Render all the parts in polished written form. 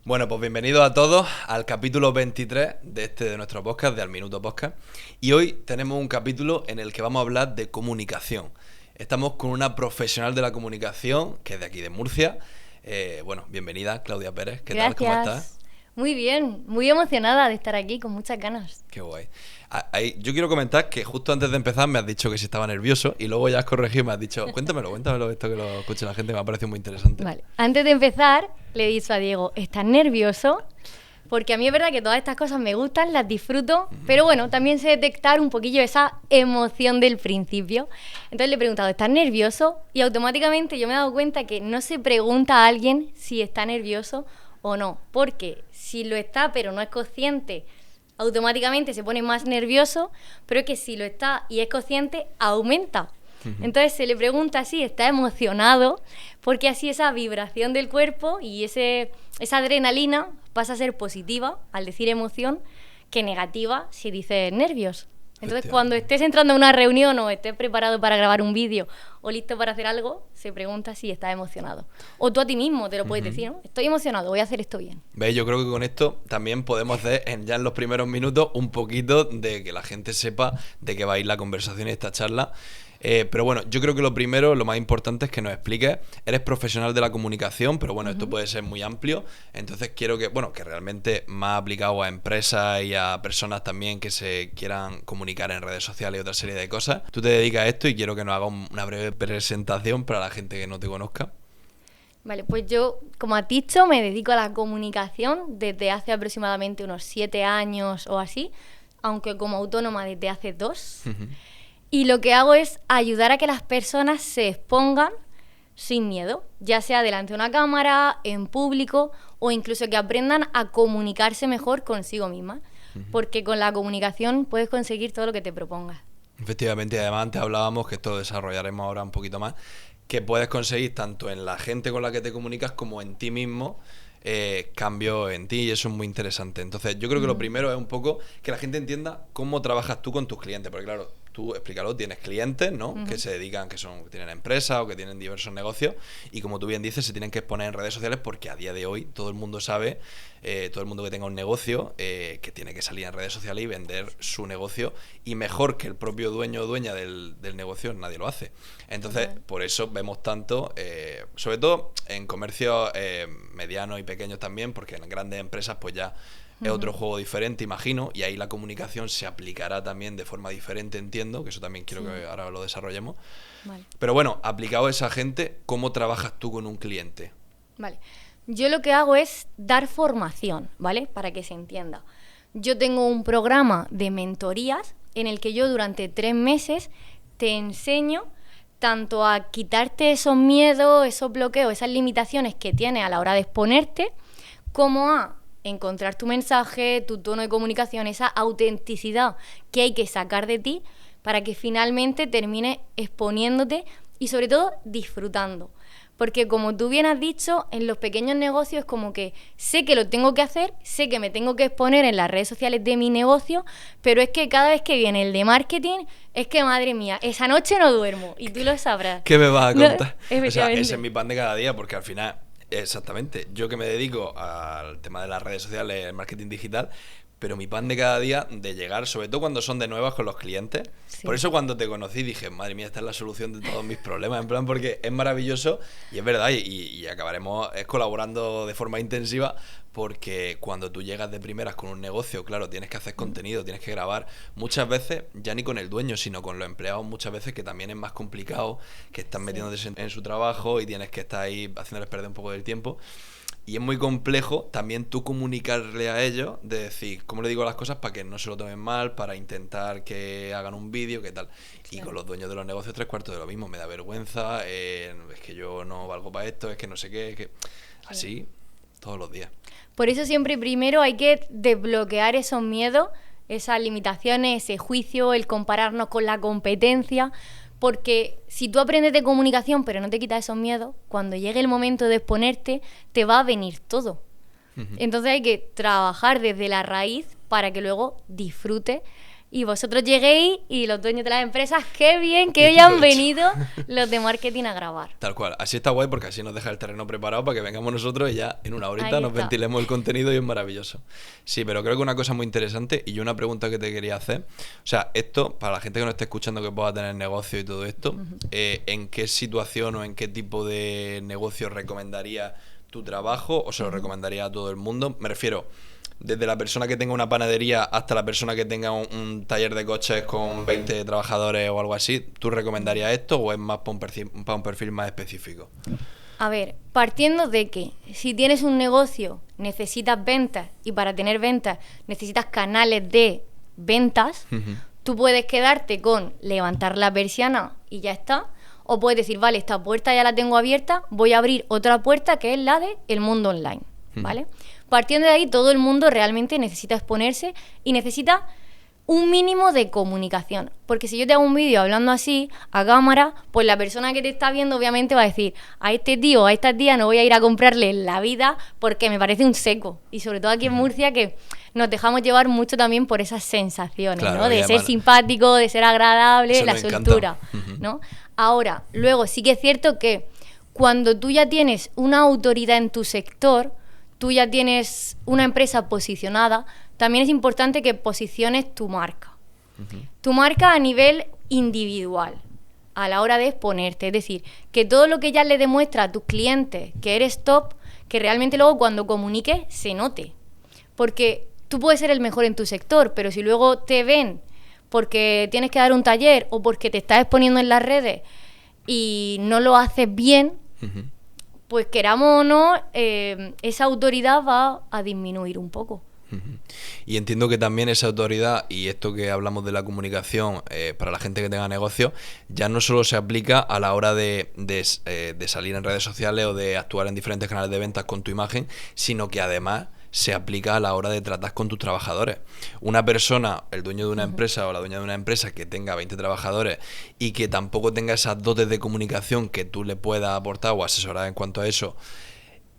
Bueno, pues bienvenidos a todos al capítulo 23 de nuestro podcast, de Al Minuto Podcast. Y hoy tenemos un capítulo en el que vamos a hablar de comunicación. Estamos con una profesional de la comunicación, que es de aquí de Murcia. Bueno, bienvenida, Claudia Pérez. ¿Qué tal? ¿Cómo estás? Muy bien, muy emocionada de estar aquí, con muchas ganas. Qué guay. Yo quiero comentar que justo antes de empezar me has dicho que si estaba nervioso y luego ya has corregido y me has dicho, cuéntamelo, esto que lo escuche la gente, me ha parecido muy interesante. Vale, antes de empezar, le he dicho a Diego, ¿estás nervioso? Porque a mí es verdad que todas estas cosas me gustan, las disfruto, pero bueno, también sé detectar un poquillo esa emoción del principio. Entonces le he preguntado, ¿estás nervioso? Y automáticamente yo me he dado cuenta que no se pregunta a alguien si está nervioso o no, porque si lo está pero no es consciente, automáticamente se pone más nervioso, pero es que si lo está y es consciente, aumenta. Entonces se le pregunta si está emocionado, porque así esa vibración del cuerpo y esa adrenalina pasa a ser positiva al decir emoción que negativa si dices nervios. Entonces cuando estés entrando a una reunión o estés preparado para grabar un vídeo o listo para hacer algo, se pregunta si estás emocionado. O tú a ti mismo te lo puedes decir, ¿no? Estoy emocionado, voy a hacer esto bien. ¿Veis? Yo creo que con esto también podemos hacer ya en los primeros minutos un poquito de que la gente sepa de qué va a ir la conversación y esta charla. Pero bueno, yo creo que lo primero, lo más importante es que nos expliques. Eres profesional de la comunicación, pero bueno, esto puede ser muy amplio. Entonces quiero que realmente más aplicado a empresas y a personas también que se quieran comunicar en redes sociales y otra serie de cosas. Tú te dedicas a esto y quiero que nos hagas una breve presentación para la gente que no te conozca. Vale, pues yo, como has dicho, me dedico a la comunicación desde hace aproximadamente unos 7 años o así, aunque como autónoma desde hace 2. Y lo que hago es ayudar a que las personas se expongan sin miedo, ya sea delante de una cámara, en público o incluso que aprendan a comunicarse mejor consigo misma, porque con la comunicación puedes conseguir todo lo que te propongas. Efectivamente, y además antes hablábamos, que esto lo desarrollaremos ahora un poquito más, que puedes conseguir tanto en la gente con la que te comunicas como en ti mismo cambio en ti, y eso es muy interesante. Entonces yo creo que lo primero es un poco que la gente entienda cómo trabajas tú con tus clientes, porque claro, tú, explícalo, tienes clientes, ¿no? Que se dedican, que tienen empresas o que tienen diversos negocios, y como tú bien dices, se tienen que exponer en redes sociales porque a día de hoy todo el mundo sabe, todo el mundo que tenga un negocio, que tiene que salir en redes sociales y vender su negocio, y mejor que el propio dueño o dueña del negocio nadie lo hace. Entonces, por eso vemos tanto, sobre todo en comercios medianos y pequeños también, porque en grandes empresas pues ya es otro juego diferente, imagino, y ahí la comunicación se aplicará también de forma diferente, entiendo, que eso también quiero que ahora lo desarrollemos. Vale. Pero bueno, aplicado a esa gente, ¿cómo trabajas tú con un cliente? Vale, yo lo que hago es dar formación, ¿vale? Para que se entienda. Yo tengo un programa de mentorías en el que yo durante 3 meses te enseño tanto a quitarte esos miedos, esos bloqueos, esas limitaciones que tienes a la hora de exponerte, como a encontrar tu mensaje, tu tono de comunicación, esa autenticidad que hay que sacar de ti para que finalmente termines exponiéndote y sobre todo disfrutando. Porque como tú bien has dicho, en los pequeños negocios es como que sé que lo tengo que hacer, sé que me tengo que exponer en las redes sociales de mi negocio, pero es que cada vez que viene el de marketing, es que madre mía, esa noche no duermo y tú lo sabrás. ¿Qué me vas a contar? No, o sea, ese es mi pan de cada día, porque al final, exactamente, yo que me dedico al tema de las redes sociales, el marketing digital, pero mi pan de cada día de llegar, sobre todo cuando son de nuevas con los clientes. Sí. Por eso cuando te conocí dije, madre mía, esta es la solución de todos mis problemas, en plan, porque es maravilloso y es verdad, y acabaremos colaborando de forma intensiva, porque cuando tú llegas de primeras con un negocio, claro, tienes que hacer contenido, tienes que grabar, muchas veces, ya ni con el dueño, sino con los empleados, muchas veces que también es más complicado, que están metiéndose en su trabajo y tienes que estar ahí haciéndoles perder un poco del tiempo. Y es muy complejo también tú comunicarle a ellos, de decir, cómo le digo las cosas para que no se lo tomen mal, para intentar que hagan un vídeo, qué tal. Y con los dueños de los negocios 3/4 de lo mismo, me da vergüenza, es que yo no valgo para esto, es que no sé qué, es que... Así, todos los días. Por eso siempre primero hay que desbloquear esos miedos, esas limitaciones, ese juicio, el compararnos con la competencia... Porque si tú aprendes de comunicación pero no te quitas esos miedos, cuando llegue el momento de exponerte, te va a venir todo. Entonces hay que trabajar desde la raíz para que luego disfrutes y vosotros lleguéis y los dueños de las empresas, qué bien que hoy han venido los de marketing a grabar. Tal cual. Así está guay porque así nos deja el terreno preparado para que vengamos nosotros y ya en una horita Ahí nos está. ventilemos el contenido y es maravilloso. Sí, pero creo que una cosa muy interesante y una pregunta que te quería hacer. O sea, esto, para la gente que nos esté escuchando que pueda tener negocio y todo esto, ¿en qué situación o en qué tipo de negocio recomendaría tu trabajo o se lo recomendaría a todo el mundo? Me refiero, desde la persona que tenga una panadería hasta la persona que tenga un taller de coches con 20 trabajadores o algo así, ¿tú recomendarías esto o es más para un perfil más específico? A ver, partiendo de que si tienes un negocio necesitas ventas y para tener ventas necesitas canales de ventas, tú puedes quedarte con levantar la persiana y ya está, o puedes decir, vale, esta puerta ya la tengo abierta, voy a abrir otra puerta que es la de el mundo online, ¿vale? Partiendo de ahí, todo el mundo realmente necesita exponerse y necesita un mínimo de comunicación. Porque si yo te hago un vídeo hablando así, a cámara, pues la persona que te está viendo obviamente va a decir, a este tío o a esta tía no voy a ir a comprarle la vida porque me parece un seco. Y sobre todo aquí en Murcia, que nos dejamos llevar mucho también por esas sensaciones, Claro, ¿no? y De ser además, simpático, de ser agradable, eso la nos encanta. soltura, ¿no? Ahora, luego sí que es cierto que cuando tú ya tienes una autoridad en tu sector, tú ya tienes una empresa posicionada, también es importante que posiciones tu marca. Tu marca a nivel individual, a la hora de exponerte. Es decir, que todo lo que ya le demuestra a tus clientes que eres top, que realmente luego cuando comuniques se note. Porque tú puedes ser el mejor en tu sector, pero si luego te ven porque tienes que dar un taller o porque te estás exponiendo en las redes y no lo haces bien, pues queramos o no, esa autoridad va a disminuir un poco. Y entiendo que también esa autoridad y esto que hablamos de la comunicación para la gente que tenga negocio ya no solo se aplica a la hora de salir en redes sociales o de actuar en diferentes canales de ventas con tu imagen, sino que además se aplica a la hora de tratar con tus trabajadores. Una persona, el dueño de una empresa o la dueña de una empresa que tenga 20 trabajadores y que tampoco tenga esas dotes de comunicación que tú le puedas aportar o asesorar en cuanto a eso,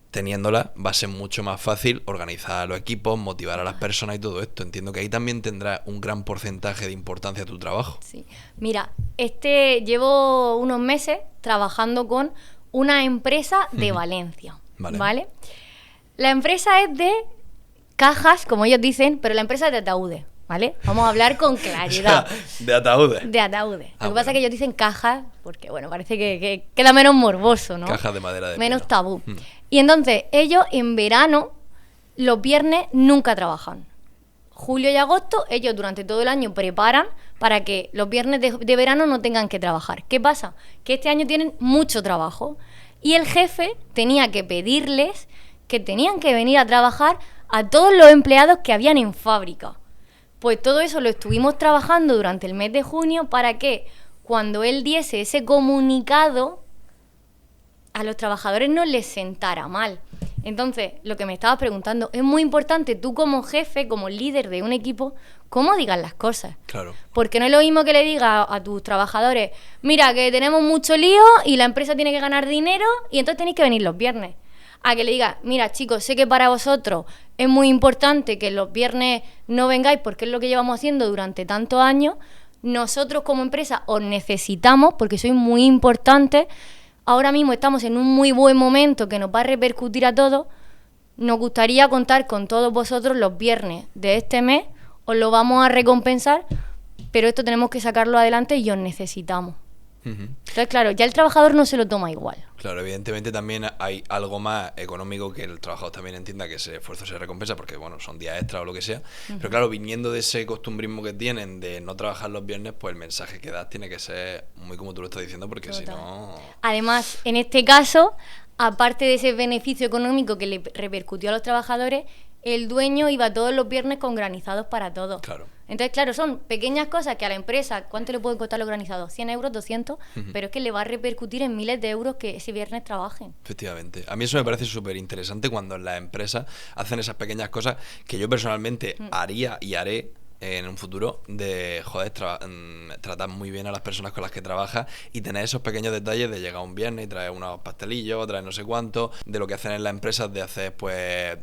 teniéndola va a ser mucho más fácil organizar los equipos, motivar a las personas y todo esto. Entiendo que ahí también tendrá un gran porcentaje de importancia tu trabajo. Sí. Mira, llevo unos meses trabajando con una empresa de Valencia, ¿vale? La empresa es de cajas, como ellos dicen, pero la empresa es de ataúdes, ¿vale? Vamos a hablar con claridad. De ataúdes. De ataúdes. Lo que pasa es que ellos dicen cajas porque, bueno, parece que queda menos morboso, ¿no? Cajas de madera de menos pino. tabú. Y entonces, ellos en verano, los viernes nunca trabajan. Julio y agosto, ellos durante todo el año preparan para que los viernes de verano no tengan que trabajar. ¿Qué pasa? Que este año tienen mucho trabajo y el jefe tenía que pedirles que tenían que venir a trabajar a todos los empleados que habían en fábrica. Pues todo eso lo estuvimos trabajando durante el mes de junio para que cuando él diese ese comunicado a los trabajadores no les sentara mal. Entonces, lo que me estabas preguntando, es muy importante tú como jefe, como líder de un equipo, cómo digas las cosas. Claro. Porque no es lo mismo que le digas a tus trabajadores, mira, que tenemos mucho lío y la empresa tiene que ganar dinero y entonces tenéis que venir los viernes. A que le digas, mira chicos, sé que para vosotros es muy importante que los viernes no vengáis porque es lo que llevamos haciendo durante tantos años. Nosotros como empresa os necesitamos porque sois muy importantes. Ahora mismo estamos en un muy buen momento que nos va a repercutir a todos. Nos gustaría contar con todos vosotros los viernes de este mes. Os lo vamos a recompensar, pero esto tenemos que sacarlo adelante y os necesitamos. Entonces, claro, ya el trabajador no se lo toma igual. Claro, evidentemente también hay algo más económico que el trabajador también entienda que ese esfuerzo se recompensa porque, bueno, son días extra o lo que sea. Pero claro, viniendo de ese costumbrismo que tienen de no trabajar los viernes, pues el mensaje que das tiene que ser muy como tú lo estás diciendo porque Total. si no... Además, en este caso, aparte de ese beneficio económico que le repercutió a los trabajadores, el dueño iba todos los viernes con granizados para todos. Claro. Entonces, claro, son pequeñas cosas que a la empresa, ¿cuánto le pueden costar los granizados? 100 euros, 200, pero es que le va a repercutir en miles de euros que ese viernes trabajen. Efectivamente. A mí eso me parece súper interesante cuando las empresas hacen esas pequeñas cosas que yo personalmente haría y haré en un futuro de, joder, tratar muy bien a las personas con las que trabajas y tener esos pequeños detalles de llegar un viernes y traer unos pastelillos, traer no sé cuánto, de lo que hacen en las empresas de hacer, pues,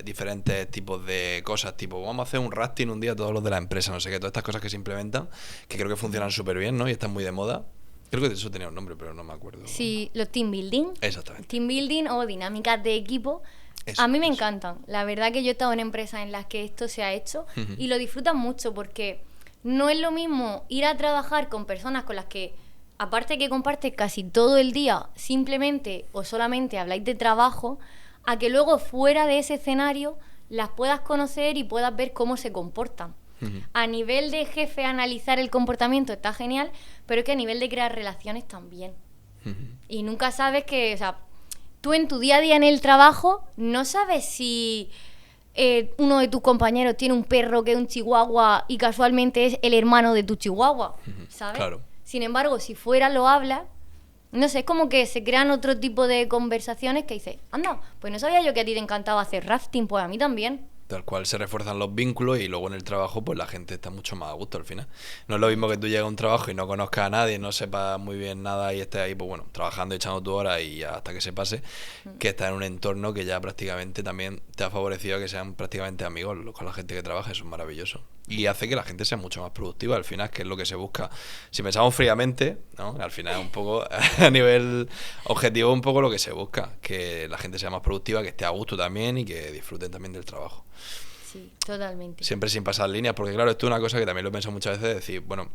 diferentes tipos de cosas, tipo, vamos a hacer un rafting un día todos los de la empresa, no sé qué, todas estas cosas que se implementan, que creo que funcionan súper bien, ¿no? Y están muy de moda. Creo que eso tenía un nombre, pero no me acuerdo. Sí, los team building. Exactamente. Team building o dinámicas de equipo. Eso, a mí me eso. encantan. La verdad que yo he estado en empresas en las que esto se ha hecho Ujú. y lo disfrutan mucho porque no es lo mismo ir a trabajar con personas con las que, aparte que compartes casi todo el día, simplemente o solamente habláis de trabajo, a que luego fuera de ese escenario las puedas conocer y puedas ver cómo se comportan. Ujú. A nivel de jefe, analizar el comportamiento está genial, pero es que a nivel de crear relaciones también. Ujú. Y nunca sabes que, o sea, tú en tu día a día en el trabajo no sabes si uno de tus compañeros tiene un perro que es un chihuahua y casualmente es el hermano de tu chihuahua, ¿sabes? Claro. Sin embargo, si fuera lo hablas, no sé, es como que se crean otro tipo de conversaciones que dices, anda, pues no sabía yo que a ti te encantaba hacer rafting, pues a mí también. Tal cual se refuerzan los vínculos y luego en el trabajo pues la gente está mucho más a gusto al final. No es lo mismo que tú llegas a un trabajo y no conozcas a nadie, no sepas muy bien nada y estés ahí pues bueno, trabajando y echando tu hora y ya hasta que se pase, que estás en un entorno que ya prácticamente también te ha favorecido a que sean prácticamente amigos con la gente que trabaja, eso es maravilloso. Y hace que la gente sea mucho más productiva al final, que es lo que se busca. Si pensamos fríamente, ¿no? Al final un poco a nivel objetivo un poco lo que se busca, que la gente sea más productiva, que esté a gusto también y que disfruten también del trabajo. Sí, totalmente. Siempre sin pasar líneas, porque claro, esto es una cosa que también lo pienso muchas veces, decir, bueno,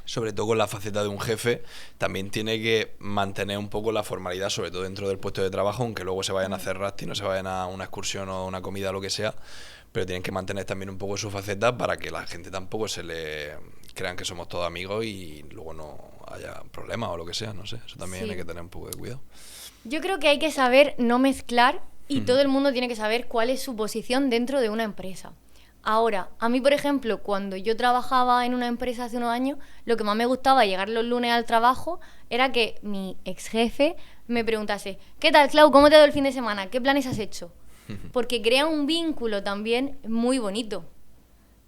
sobre todo con la faceta de un jefe, también tiene que mantener un poco la formalidad, sobre todo dentro del puesto de trabajo, aunque luego se vayan a hacer rafting o se vayan a una excursión o una comida o lo que sea, pero tienen que mantener también un poco su faceta para que la gente tampoco se le crean que somos todos amigos y luego no haya problemas o lo que sea, no sé, eso también Sí. hay que tener un poco de cuidado. Yo creo que hay que saber no mezclar y Ujú. todo el mundo tiene que saber cuál es su posición dentro de una empresa. Ahora, a mí, por ejemplo, cuando yo trabajaba en una empresa hace unos años, lo que más me gustaba llegar los lunes al trabajo era que mi ex jefe me preguntase, ¿qué tal, Clau? ¿Cómo te ha ido el fin de semana? ¿Qué planes has hecho? Porque crea un vínculo también muy bonito.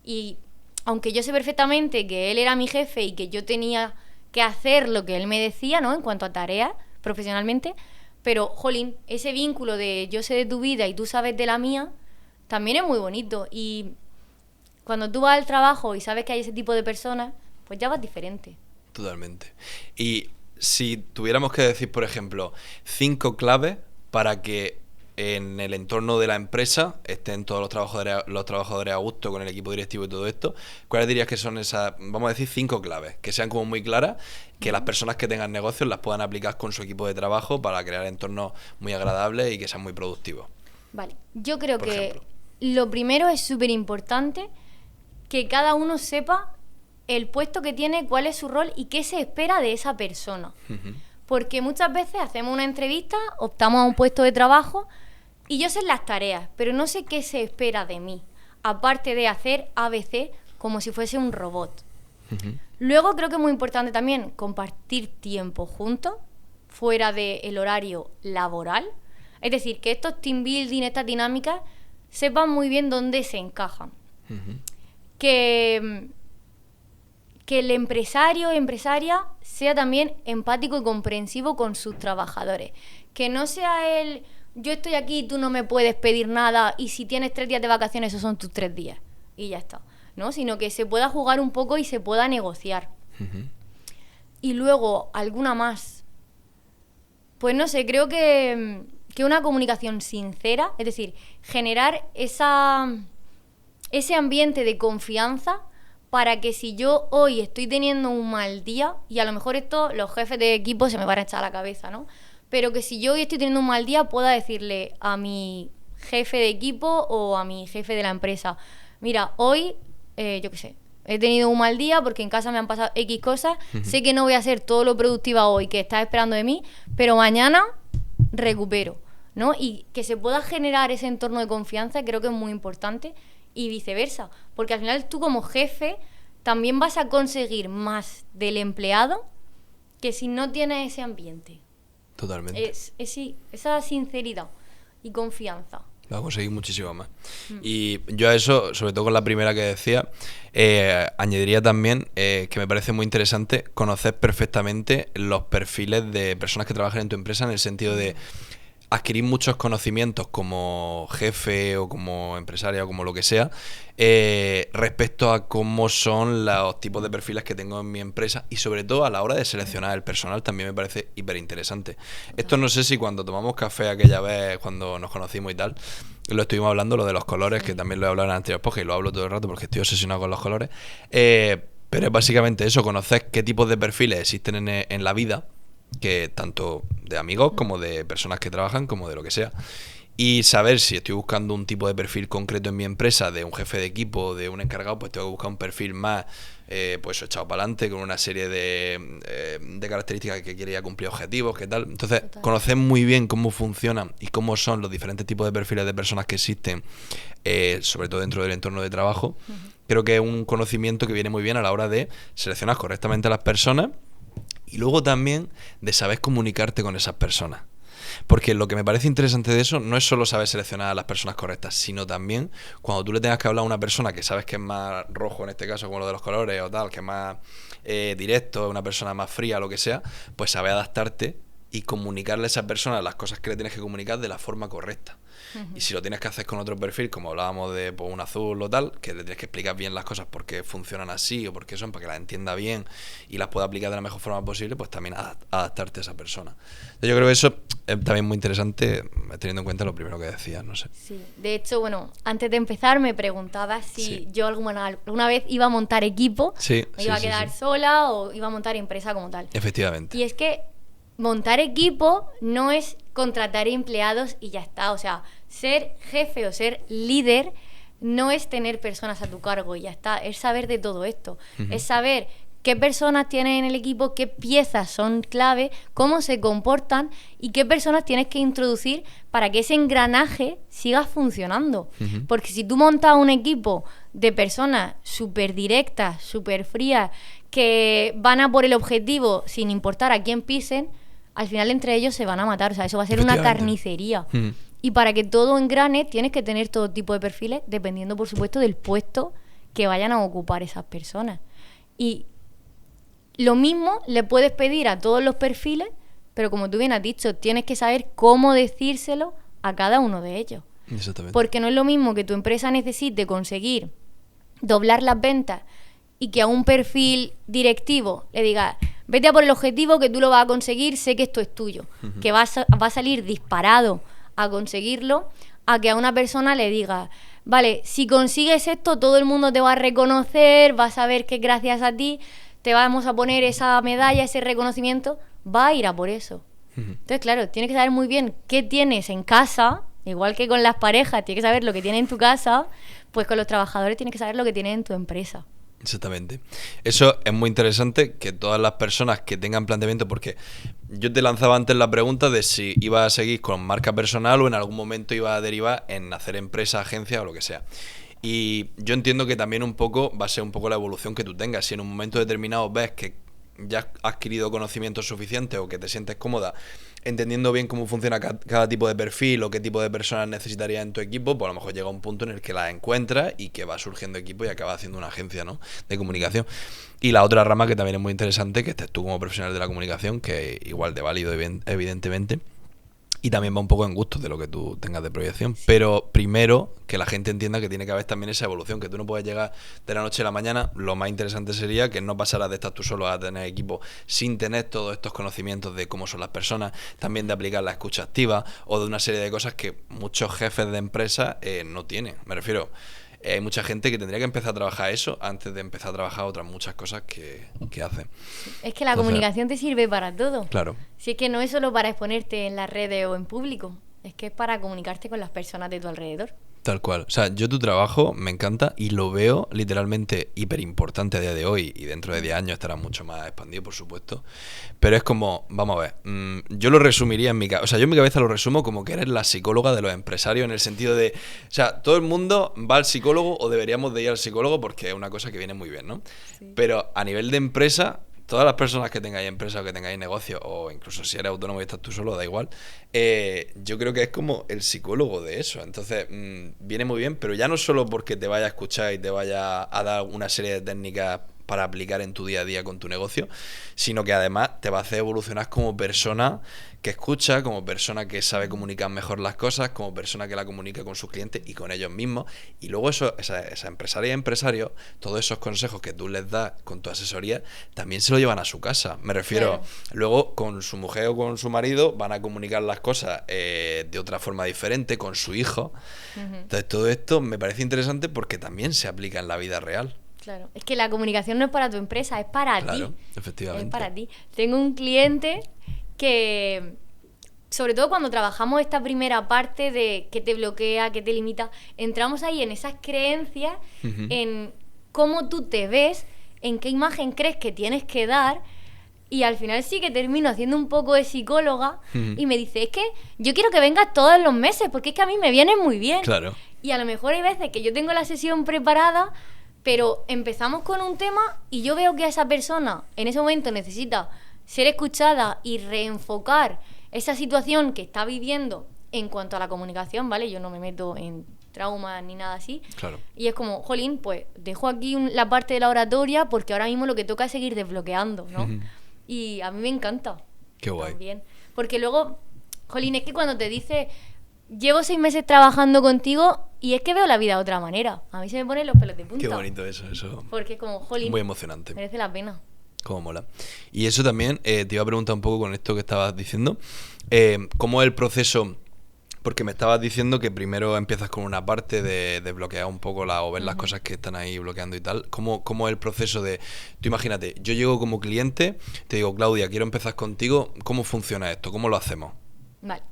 Y aunque yo sé perfectamente que él era mi jefe y que yo tenía que hacer lo que él me decía, ¿no? En cuanto a tareas profesionalmente, pero, jolín, ese vínculo de yo sé de tu vida y tú sabes de la mía, también es muy bonito. Y cuando tú vas al trabajo y sabes que hay ese tipo de personas, pues ya vas diferente. Totalmente. Y si tuviéramos que decir, por ejemplo, 5 claves para que en el entorno de la empresa estén todos los trabajadores a gusto con el equipo directivo y todo esto, ¿cuáles dirías que son esas, vamos a decir, 5 claves? Que sean como muy claras, que las personas que tengan negocios las puedan aplicar con su equipo de trabajo para crear entornos muy agradables y que sean muy productivos. Vale, yo creo Por que ejemplo. lo primero es súper importante que cada uno sepa el puesto que tiene, cuál es su rol y qué se espera de esa persona. Ujú. Porque muchas veces hacemos una entrevista, optamos a un puesto de trabajo y yo sé las tareas, pero no sé qué se espera de mí, aparte de hacer ABC como si fuese un robot. Ujú. Luego creo que es muy importante también compartir tiempo juntos, fuera del horario laboral. Es decir, que estos team building, estas dinámicas, sepan muy bien dónde se encajan. Ujú. Que el empresario o empresaria sea también empático y comprensivo con sus trabajadores. Que no sea el, yo estoy aquí y tú no me puedes pedir nada y si tienes 3 días de vacaciones, esos son tus 3 días. Y ya está. ¿No? Sino que se pueda jugar un poco y se pueda negociar. Ujú. Y luego, alguna más. Pues no sé, creo que una comunicación sincera, es decir, generar ese ambiente de confianza para que si yo hoy estoy teniendo un mal día, y a lo mejor esto los jefes de equipo se me van a echar a la cabeza, ¿no? Pero que si yo hoy estoy teniendo un mal día, pueda decirle a mi jefe de equipo o a mi jefe de la empresa, mira, hoy, yo qué sé, he tenido un mal día porque en casa me han pasado X cosas, sé que no voy a ser todo lo productiva hoy que estás esperando de mí, pero mañana recupero, ¿no? Y que se pueda generar ese entorno de confianza creo que es muy importante y viceversa, porque al final tú como jefe también vas a conseguir más del empleado que si no tienes ese ambiente. Totalmente. Sí, esa sinceridad y confianza. Va a conseguir muchísimo más. Y yo a eso, sobre todo con la primera que decía, añadiría también que me parece muy interesante conocer perfectamente los perfiles de personas que trabajan en tu empresa en el sentido de adquirir muchos conocimientos como jefe o como empresaria o como lo que sea, respecto a cómo son los tipos de perfiles que tengo en mi empresa y sobre todo a la hora de seleccionar el personal también me parece hiper interesante. Esto no sé si cuando tomamos café aquella vez, cuando nos conocimos y tal, lo estuvimos hablando, lo de los colores, que también lo he hablado en el anterior podcast y lo hablo todo el rato porque estoy obsesionado con los colores. Pero es básicamente eso, conocer qué tipos de perfiles existen en la vida, que tanto de amigos como de personas que trabajan, como de lo que sea. Y saber si estoy buscando un tipo de perfil concreto en mi empresa, de un jefe de equipo, de un encargado, pues tengo que buscar un perfil más pues echado para adelante, con una serie de características que quiere ya cumplir objetivos, que tal. Entonces, conocer muy bien cómo funcionan y cómo son los diferentes tipos de perfiles de personas que existen, sobre todo dentro del entorno de trabajo, creo que es un conocimiento que viene muy bien a la hora de seleccionar correctamente a las personas y luego también de saber comunicarte con esas personas. Porque lo que me parece interesante de eso no es solo saber seleccionar a las personas correctas, sino también cuando tú le tengas que hablar a una persona que sabes que es más rojo en este caso, como lo de los colores o tal, que es más directo, una persona más fría, lo que sea, pues saber adaptarte y comunicarle a esa persona las cosas que le tienes que comunicar de la forma correcta. Y si lo tienes que hacer con otro perfil, como hablábamos de pues, un azul o tal, que le tienes que explicar bien las cosas por qué funcionan así o por qué son, para que las entienda bien y las pueda aplicar de la mejor forma posible, pues también adaptarte a esa persona. Entonces yo creo que eso es también muy interesante, teniendo en cuenta lo primero que decías, no sé. Sí, de hecho, bueno, antes de empezar me preguntabas si yo alguna vez iba a montar equipo, me iba a quedar sola o iba a montar empresa como tal. Efectivamente. Y es que montar equipo no es contratar empleados y ya está. O sea, ser jefe o ser líder no es tener personas a tu cargo y ya está. Es saber de todo esto. Es saber qué personas tienes en el equipo, qué piezas son clave, cómo se comportan y qué personas tienes que introducir para que ese engranaje siga funcionando. Porque si tú montas un equipo de personas súper directas, súper frías, que van a por el objetivo sin importar a quién pisen, al final entre ellos se van a matar. O sea, eso va a ser una carnicería. Y para que todo engrane tienes que tener todo tipo de perfiles, dependiendo, por supuesto, del puesto que vayan a ocupar esas personas. Y lo mismo le puedes pedir a todos los perfiles, pero como tú bien has dicho, tienes que saber cómo decírselo a cada uno de ellos. Exactamente. Porque no es lo mismo que tu empresa necesite conseguir doblar las ventas y que a un perfil directivo le digas, vete a por el objetivo que tú lo vas a conseguir, sé que esto es tuyo, que va a salir disparado a conseguirlo, a que a una persona le diga, vale, si consigues esto, todo el mundo te va a reconocer, vas a ver que gracias a ti te vamos a poner esa medalla, ese reconocimiento, va a ir a por eso. Entonces, claro, tienes que saber muy bien qué tienes en casa, igual que con las parejas, tienes que saber lo que tienes en tu casa, pues con los trabajadores tienes que saber lo que tienes en tu empresa. Exactamente. Eso es muy interesante, que todas las personas que tengan planteamiento, porque yo te lanzaba antes la pregunta de si iba a seguir con marca personal o en algún momento iba a derivar en hacer empresa, agencia o lo que sea. Y yo entiendo que también un poco va a ser un poco la evolución que tú tengas. Si en un momento determinado ves que ya has adquirido conocimientos suficientes o que te sientes cómoda entendiendo bien cómo funciona cada tipo de perfil o qué tipo de personas necesitarías en tu equipo, pues a lo mejor llega un punto en el que las encuentras y que va surgiendo equipo y acaba haciendo una agencia, ¿no?, de comunicación. Y la otra rama que también es muy interesante, que estés tú como profesional de la comunicación, que igual de válido evidentemente, y también va un poco en gustos de lo que tú tengas de proyección. Pero primero, que la gente entienda que tiene que haber también esa evolución, que tú no puedes llegar de la noche a la mañana. Lo más interesante sería que no pasaras de estar tú solo a tener equipo sin tener todos estos conocimientos de cómo son las personas, también de aplicar la escucha activa o de una serie de cosas que muchos jefes de empresas no tienen. Me refiero, hay mucha gente que tendría que empezar a trabajar eso antes de empezar a trabajar otras muchas cosas que hacen. Es que la comunicación te sirve para todo. Claro. Si es que no es solo para exponerte en las redes o en público, es que es para comunicarte con las personas de tu alrededor. Tal cual. O sea, yo tu trabajo me encanta y lo veo literalmente hiper importante a día de hoy, y dentro de 10 años estará mucho más expandido, por supuesto. Pero es como, vamos a ver, yo lo resumiría en mi cabeza. O sea, yo en mi cabeza lo resumo como que eres la psicóloga de los empresarios, en el sentido de, o sea, todo el mundo va al psicólogo o deberíamos de ir al psicólogo porque es una cosa que viene muy bien, ¿no? Sí. Pero a nivel de empresa, todas las personas que tengáis empresa o que tengáis negocio, o incluso si eres autónomo y estás tú solo, da igual, yo creo que es como el psicólogo de eso. Entonces, viene muy bien, pero ya no solo porque te vaya a escuchar y te vaya a dar una serie de técnicas para aplicar en tu día a día con tu negocio, sino que además te va a hacer evolucionar como persona que escucha, como persona que sabe comunicar mejor las cosas, como persona que la comunica con sus clientes y con ellos mismos. Y luego esa empresaria y empresarios, todos esos consejos que tú les das con tu asesoría, también se lo llevan a su casa. Me refiero, luego con su mujer o con su marido van a comunicar las cosas de otra forma diferente, con su hijo. Entonces todo esto me parece interesante porque también se aplica en la vida real. Claro, es que la comunicación no es para tu empresa, es para ti. Claro, efectivamente. Es para ti. Tengo un cliente que, sobre todo cuando trabajamos esta primera parte de que te bloquea, que te limita, entramos ahí en esas creencias, en cómo tú te ves, en qué imagen crees que tienes que dar, y al final sí que termino haciendo un poco de psicóloga y me dice, es que yo quiero que vengas todos los meses porque es que a mí me viene muy bien. Claro. Y a lo mejor hay veces que yo tengo la sesión preparada, pero empezamos con un tema y yo veo que esa persona en ese momento necesita ser escuchada y reenfocar esa situación que está viviendo en cuanto a la comunicación, ¿vale? Yo no me meto en traumas ni nada así. Claro. Y es como, jolín, pues dejo aquí la parte de la oratoria porque ahora mismo lo que toca es seguir desbloqueando, ¿no? Y a mí me encanta. Qué guay. También. Porque luego, jolín, es que cuando te dice, llevo 6 meses trabajando contigo y es que veo la vida de otra manera. A mí se me ponen los pelos de punta. Qué bonito eso. Porque es como, jolín, muy emocionante. merece la pena. Cómo mola. Y eso también, te iba a preguntar un poco con esto que estabas diciendo, ¿cómo es el proceso? Porque me estabas diciendo que primero empiezas con una parte de bloquear un poco o ver las cosas que están ahí bloqueando y tal. ¿Cómo es el proceso de...? Tú imagínate, yo llego como cliente, te digo, Claudia, quiero empezar contigo, ¿cómo funciona esto? ¿Cómo lo hacemos? Vale.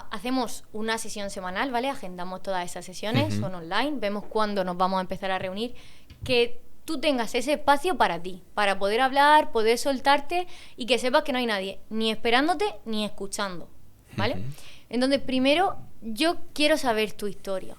Hacemos una sesión semanal, ¿vale? Agendamos todas esas sesiones, son online, vemos cuándo nos vamos a empezar a reunir, que tú tengas ese espacio para ti, para poder hablar, poder soltarte y que sepas que no hay nadie ni esperándote ni escuchando, ¿vale? Entonces, primero, yo quiero saber tu historia.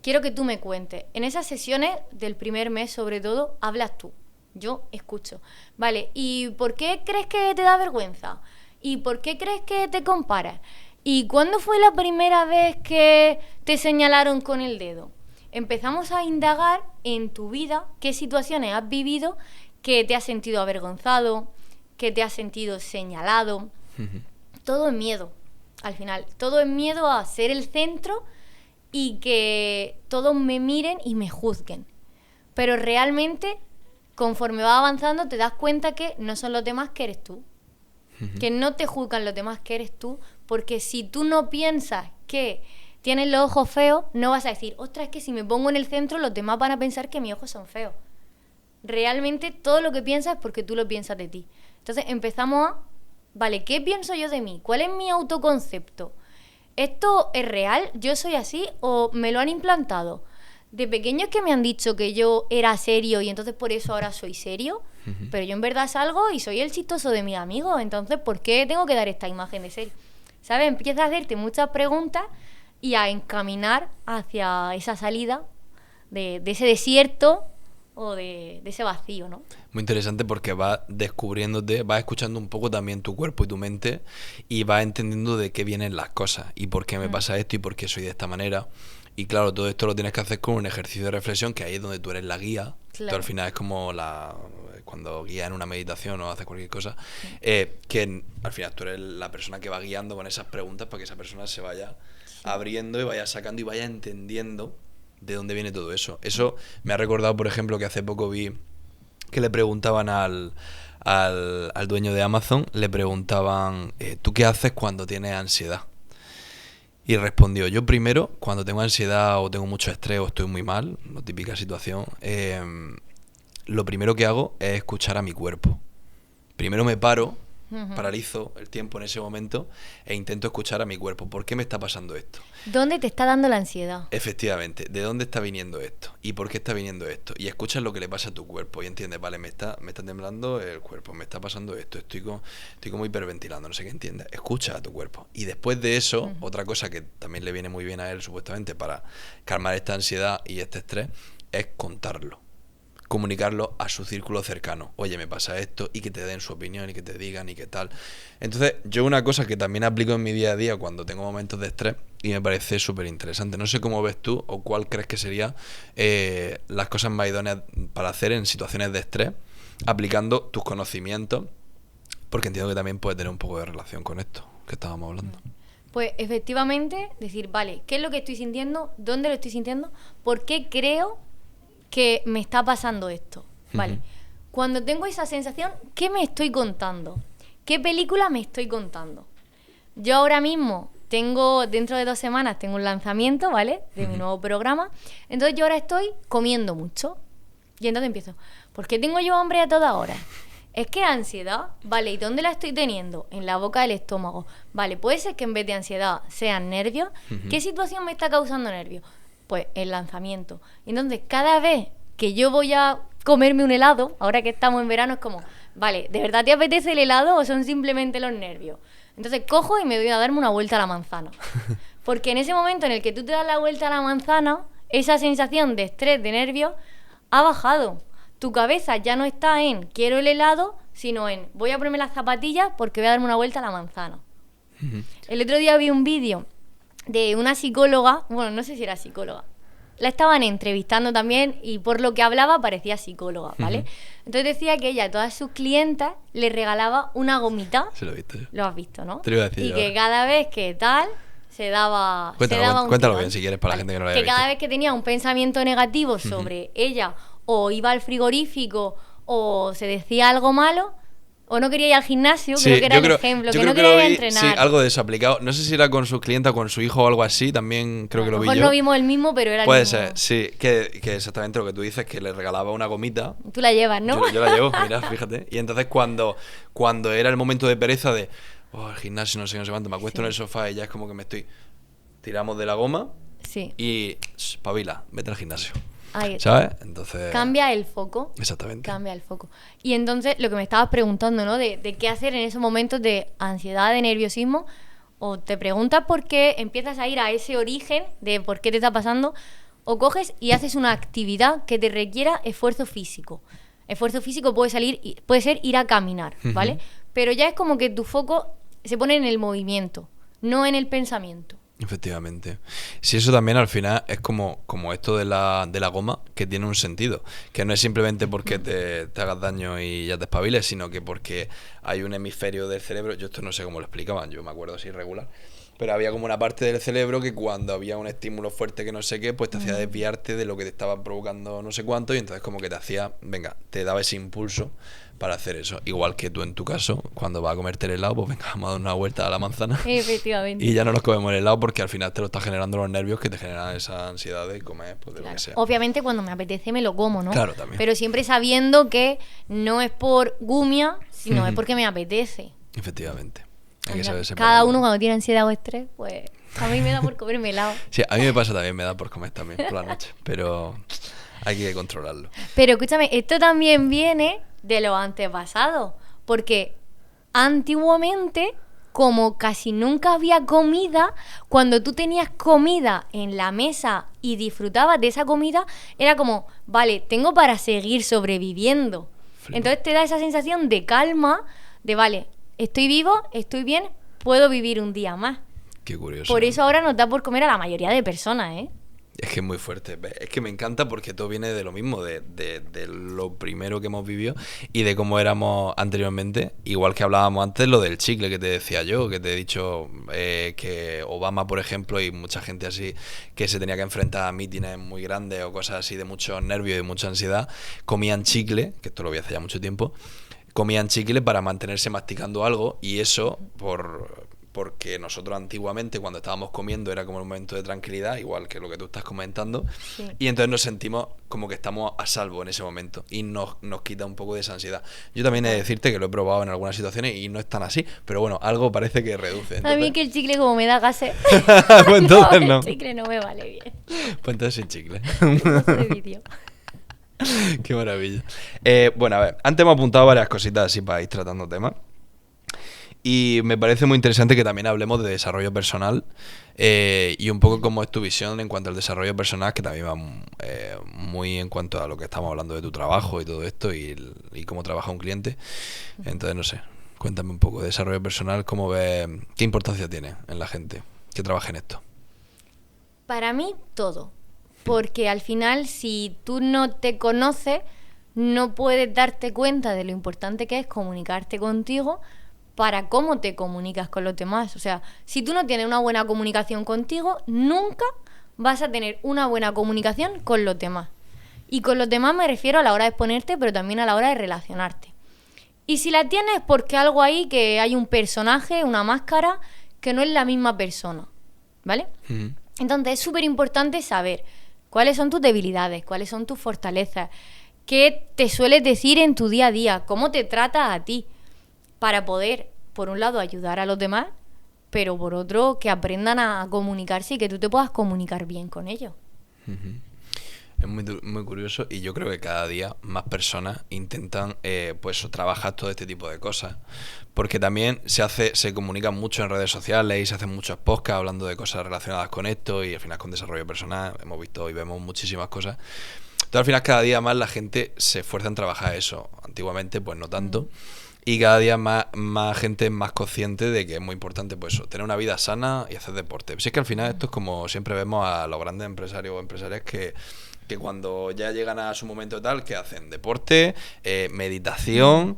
Quiero que tú me cuentes. En esas sesiones del primer mes, sobre todo, hablas tú. Yo escucho. Vale, ¿y por qué crees que te da vergüenza? ¿Y por qué crees que te comparas? ¿Y cuándo fue la primera vez que te señalaron con el dedo? Empezamos a indagar en tu vida qué situaciones has vivido que te has sentido avergonzado, que te has sentido señalado. Todo es miedo, al final. Todo es miedo a ser el centro y que todos me miren y me juzguen. Pero realmente, conforme vas avanzando, te das cuenta que no son los demás que eres tú. Que no te juzgan los demás que eres tú, porque si tú no piensas que tienes los ojos feos, no vas a decir, ostras, es que si me pongo en el centro, los demás van a pensar que mis ojos son feos. Realmente todo lo que piensas es porque tú lo piensas de ti. Entonces empezamos a, vale, ¿qué pienso yo de mí? ¿Cuál es mi autoconcepto? ¿Esto es real? ¿Yo soy así o me lo han implantado? De pequeños que me han dicho que yo era serio y entonces por eso ahora soy serio, pero yo en verdad salgo y soy el chistoso de mis amigos, entonces ¿por qué tengo que dar esta imagen de serio? ¿Sabes? Empiezas a hacerte muchas preguntas y a encaminar hacia esa salida de ese desierto o de ese vacío, ¿no? Muy interesante porque vas descubriéndote, vas escuchando un poco también tu cuerpo y tu mente y vas entendiendo de qué vienen las cosas y por qué me pasa esto y por qué soy de esta manera. Y claro, todo esto lo tienes que hacer con un ejercicio de reflexión, que ahí es donde tú eres la guía. Claro. Tú al final es como cuando guías en una meditación o haces cualquier cosa, que al final tú eres la persona que va guiando con esas preguntas para que esa persona se vaya abriendo y vaya sacando y vaya entendiendo de dónde viene todo eso. Eso me ha recordado, por ejemplo, que hace poco vi que le preguntaban al dueño de Amazon, le preguntaban, ¿tú qué haces cuando tienes ansiedad? Y respondió, yo primero, cuando tengo ansiedad o tengo mucho estrés o estoy muy mal, una típica situación, lo primero que hago es escuchar a mi cuerpo. Primero me paro, paralizo el tiempo en ese momento e intento escuchar a mi cuerpo. ¿Por qué me está pasando esto? ¿Dónde te está dando la ansiedad? Efectivamente, ¿de dónde está viniendo esto? ¿Y por qué está viniendo esto? Y escuchas lo que le pasa a tu cuerpo y entiendes, vale, me está temblando el cuerpo, me está pasando esto, estoy como hiperventilando, no sé qué entiendes. Escucha a tu cuerpo. Y después de eso, otra cosa que también le viene muy bien a él supuestamente para calmar esta ansiedad y este estrés, es contarlo. comunicarlo a su círculo cercano. Oye, me pasa esto, y que te den su opinión y que te digan y qué tal. Entonces, yo una cosa que también aplico en mi día a día cuando tengo momentos de estrés y me parece súper interesante. No sé cómo ves tú o cuál crees que sería las cosas más idóneas para hacer en situaciones de estrés, aplicando tus conocimientos, porque entiendo que también puede tener un poco de relación con esto que estábamos hablando. Pues efectivamente, decir, vale, ¿qué es lo que estoy sintiendo? ¿Dónde lo estoy sintiendo? ¿Por qué creo que me está pasando esto? Vale. Cuando tengo esa sensación, ¿qué me estoy contando? ¿Qué película me estoy contando? Yo ahora mismo dentro de 2 semanas tengo un lanzamiento, ¿vale? De mi nuevo programa. Entonces yo ahora estoy comiendo mucho. Y entonces empiezo, ¿por qué tengo yo hambre a toda hora? Es que ansiedad, vale, ¿y dónde la estoy teniendo? En la boca del estómago. Vale, puede ser que en vez de ansiedad sean nervios. ¿Qué situación me está causando nervios? Pues el lanzamiento. Entonces, cada vez que yo voy a comerme un helado, ahora que estamos en verano, es como, vale, ¿de verdad te apetece el helado o son simplemente los nervios? Entonces cojo y me voy a darme una vuelta a la manzana. Porque en ese momento en el que tú te das la vuelta a la manzana, esa sensación de estrés, de nervios, ha bajado. Tu cabeza ya no está en quiero el helado, sino en voy a ponerme las zapatillas porque voy a darme una vuelta a la manzana. El otro día vi un vídeo de una psicóloga, bueno, no sé si era psicóloga, la estaban entrevistando también y por lo que hablaba parecía psicóloga, ¿vale? Entonces decía que ella a todas sus clientas le regalaba una gomita. Sí, lo he visto yo. Lo has visto, ¿no? Te lo iba a decir y yo que ahora. cada vez que tal se daba un Cuéntalo tirón. bien si quieres para la gente que no lo haya Que visto. cada vez que tenía un pensamiento negativo sobre ella, o iba al frigorífico, o se decía algo malo, o no quería ir al gimnasio, Sí, creo que era yo el creo- ejemplo, yo que no creo que quería ir a lo vi, entrenar. sí, algo de eso aplicado. No sé si era con su clienta o con su hijo o algo así, también creo que A lo lo vi mejor yo. no vimos el mismo, pero era el Puede mismo. ser, sí, que exactamente lo que tú dices, que le regalaba una gomita. Tú la llevas, ¿no? Yo la llevo, mira, fíjate. Y entonces cuando era el momento de pereza de, el gimnasio, no sé cuánto, me acuesto Sí. en el sofá y ya es como que tiramos de la goma Sí. y pabila, vete al gimnasio. Ahí está. ¿Sabes? Entonces... Cambia el foco. Exactamente. Cambia el foco. Y entonces, lo que me estabas preguntando, ¿no? De qué hacer en esos momentos de ansiedad, de nerviosismo, o te preguntas por qué, empiezas a ir a ese origen de por qué te está pasando, o coges y haces una actividad que te requiera esfuerzo físico. Esfuerzo físico puede ser ir a caminar, ¿vale? Ujú. Pero ya es como que tu foco se pone en el movimiento, no en el pensamiento. Efectivamente. Si eso también al final es como esto de la goma, que tiene un sentido. Que no es simplemente porque te hagas daño y ya te espabiles, sino que porque hay un hemisferio del cerebro. Yo esto no sé cómo lo explicaban, yo me acuerdo así regular. Pero había como una parte del cerebro que cuando había un estímulo fuerte que no sé qué, pues te hacía desviarte de lo que te estaba provocando no sé cuánto. Y entonces como que te hacía, venga, te daba ese impulso para hacer eso. Igual que tú en tu caso, cuando vas a comerte el helado, pues venga, vamos a dar una vuelta a la manzana. Efectivamente. Y ya no nos comemos el helado porque al final te lo está generando los nervios que te generan esa ansiedad de comer, pues de lo Claro. que sea. Obviamente cuando me apetece me lo como, ¿no? Claro, también. Pero siempre sabiendo que no es por gumia, sino es Ujú. porque me apetece. Efectivamente. Hay que O sea, saber separar. cada uno cuando tiene ansiedad o estrés, pues a mí me da por comerme helado. Sí, a mí me pasa también, me da por comer también por la noche, pero hay que controlarlo. Pero escúchame, esto también viene de los antepasados, porque antiguamente, como casi nunca había comida, cuando tú tenías comida en la mesa y disfrutabas de esa comida, era como, vale, tengo para seguir sobreviviendo. Flipa. Entonces te da esa sensación de calma, de vale, estoy vivo, estoy bien, puedo vivir un día más. Qué curioso. Por eso ahora nos da por comer a la mayoría de personas, ¿eh? Es que es muy fuerte. Es que me encanta porque todo viene de lo mismo, de lo primero que hemos vivido y de cómo éramos anteriormente. Igual que hablábamos antes, lo del chicle que te decía yo, que te he dicho que Obama, por ejemplo, y mucha gente así, que se tenía que enfrentar a mítines muy grandes o cosas así de muchos nervios y de mucha ansiedad, comían chicle, que esto lo vi hace ya mucho tiempo, comían chicle para mantenerse masticando algo y eso porque nosotros antiguamente cuando estábamos comiendo era como un momento de tranquilidad, igual que lo que tú estás comentando, Sí. y entonces nos sentimos como que estamos a salvo en ese momento y nos quita un poco de esa ansiedad. Yo también he de decirte que lo he probado en algunas situaciones y no es tan así, pero bueno, algo parece que reduce. A mí que el chicle como me da gases, Pues entonces no. el chicle no me vale bien. Pues entonces sin chicle. Paso de vídeo. Qué maravilla. Bueno, a ver, antes hemos apuntado varias cositas así para ir tratando temas. Y me parece muy interesante que también hablemos de desarrollo personal y un poco cómo es tu visión en cuanto al desarrollo personal, que también va muy en cuanto a lo que estamos hablando de tu trabajo y todo esto y cómo trabaja un cliente. Entonces, no sé, cuéntame un poco de desarrollo personal, cómo ves, qué importancia tiene en la gente que trabaja en esto. Para mí, todo. Porque al final, si tú no te conoces, no puedes darte cuenta de lo importante que es comunicarte contigo para cómo te comunicas con los demás. O sea, si tú no tienes una buena comunicación contigo, nunca vas a tener una buena comunicación con los demás. Y con los demás me refiero a la hora de exponerte, pero también a la hora de relacionarte. Y si la tienes, porque algo ahí, que hay un personaje, una máscara, que no es la misma persona, ¿vale? Mm. Entonces es súper importante saber cuáles son tus debilidades, cuáles son tus fortalezas, qué te sueles decir en tu día a día, cómo te tratas a ti, para poder, por un lado, ayudar a los demás, pero por otro, que aprendan a comunicarse y que tú te puedas comunicar bien con ellos. Es muy curioso y yo creo que cada día más personas intentan pues trabajar todo este tipo de cosas, porque también se comunican mucho en redes sociales y se hacen muchos podcasts hablando de cosas relacionadas con esto y al final con desarrollo personal hemos visto y vemos muchísimas cosas. Entonces al final cada día más la gente se esfuerza en trabajar eso. Antiguamente pues no tanto. Y cada día más gente es más consciente de que es muy importante pues eso, tener una vida sana y hacer deporte. Si es que al final esto es como siempre vemos a los grandes empresarios o empresarias que cuando ya llegan a su momento tal, ¿qué hacen? Deporte, meditación,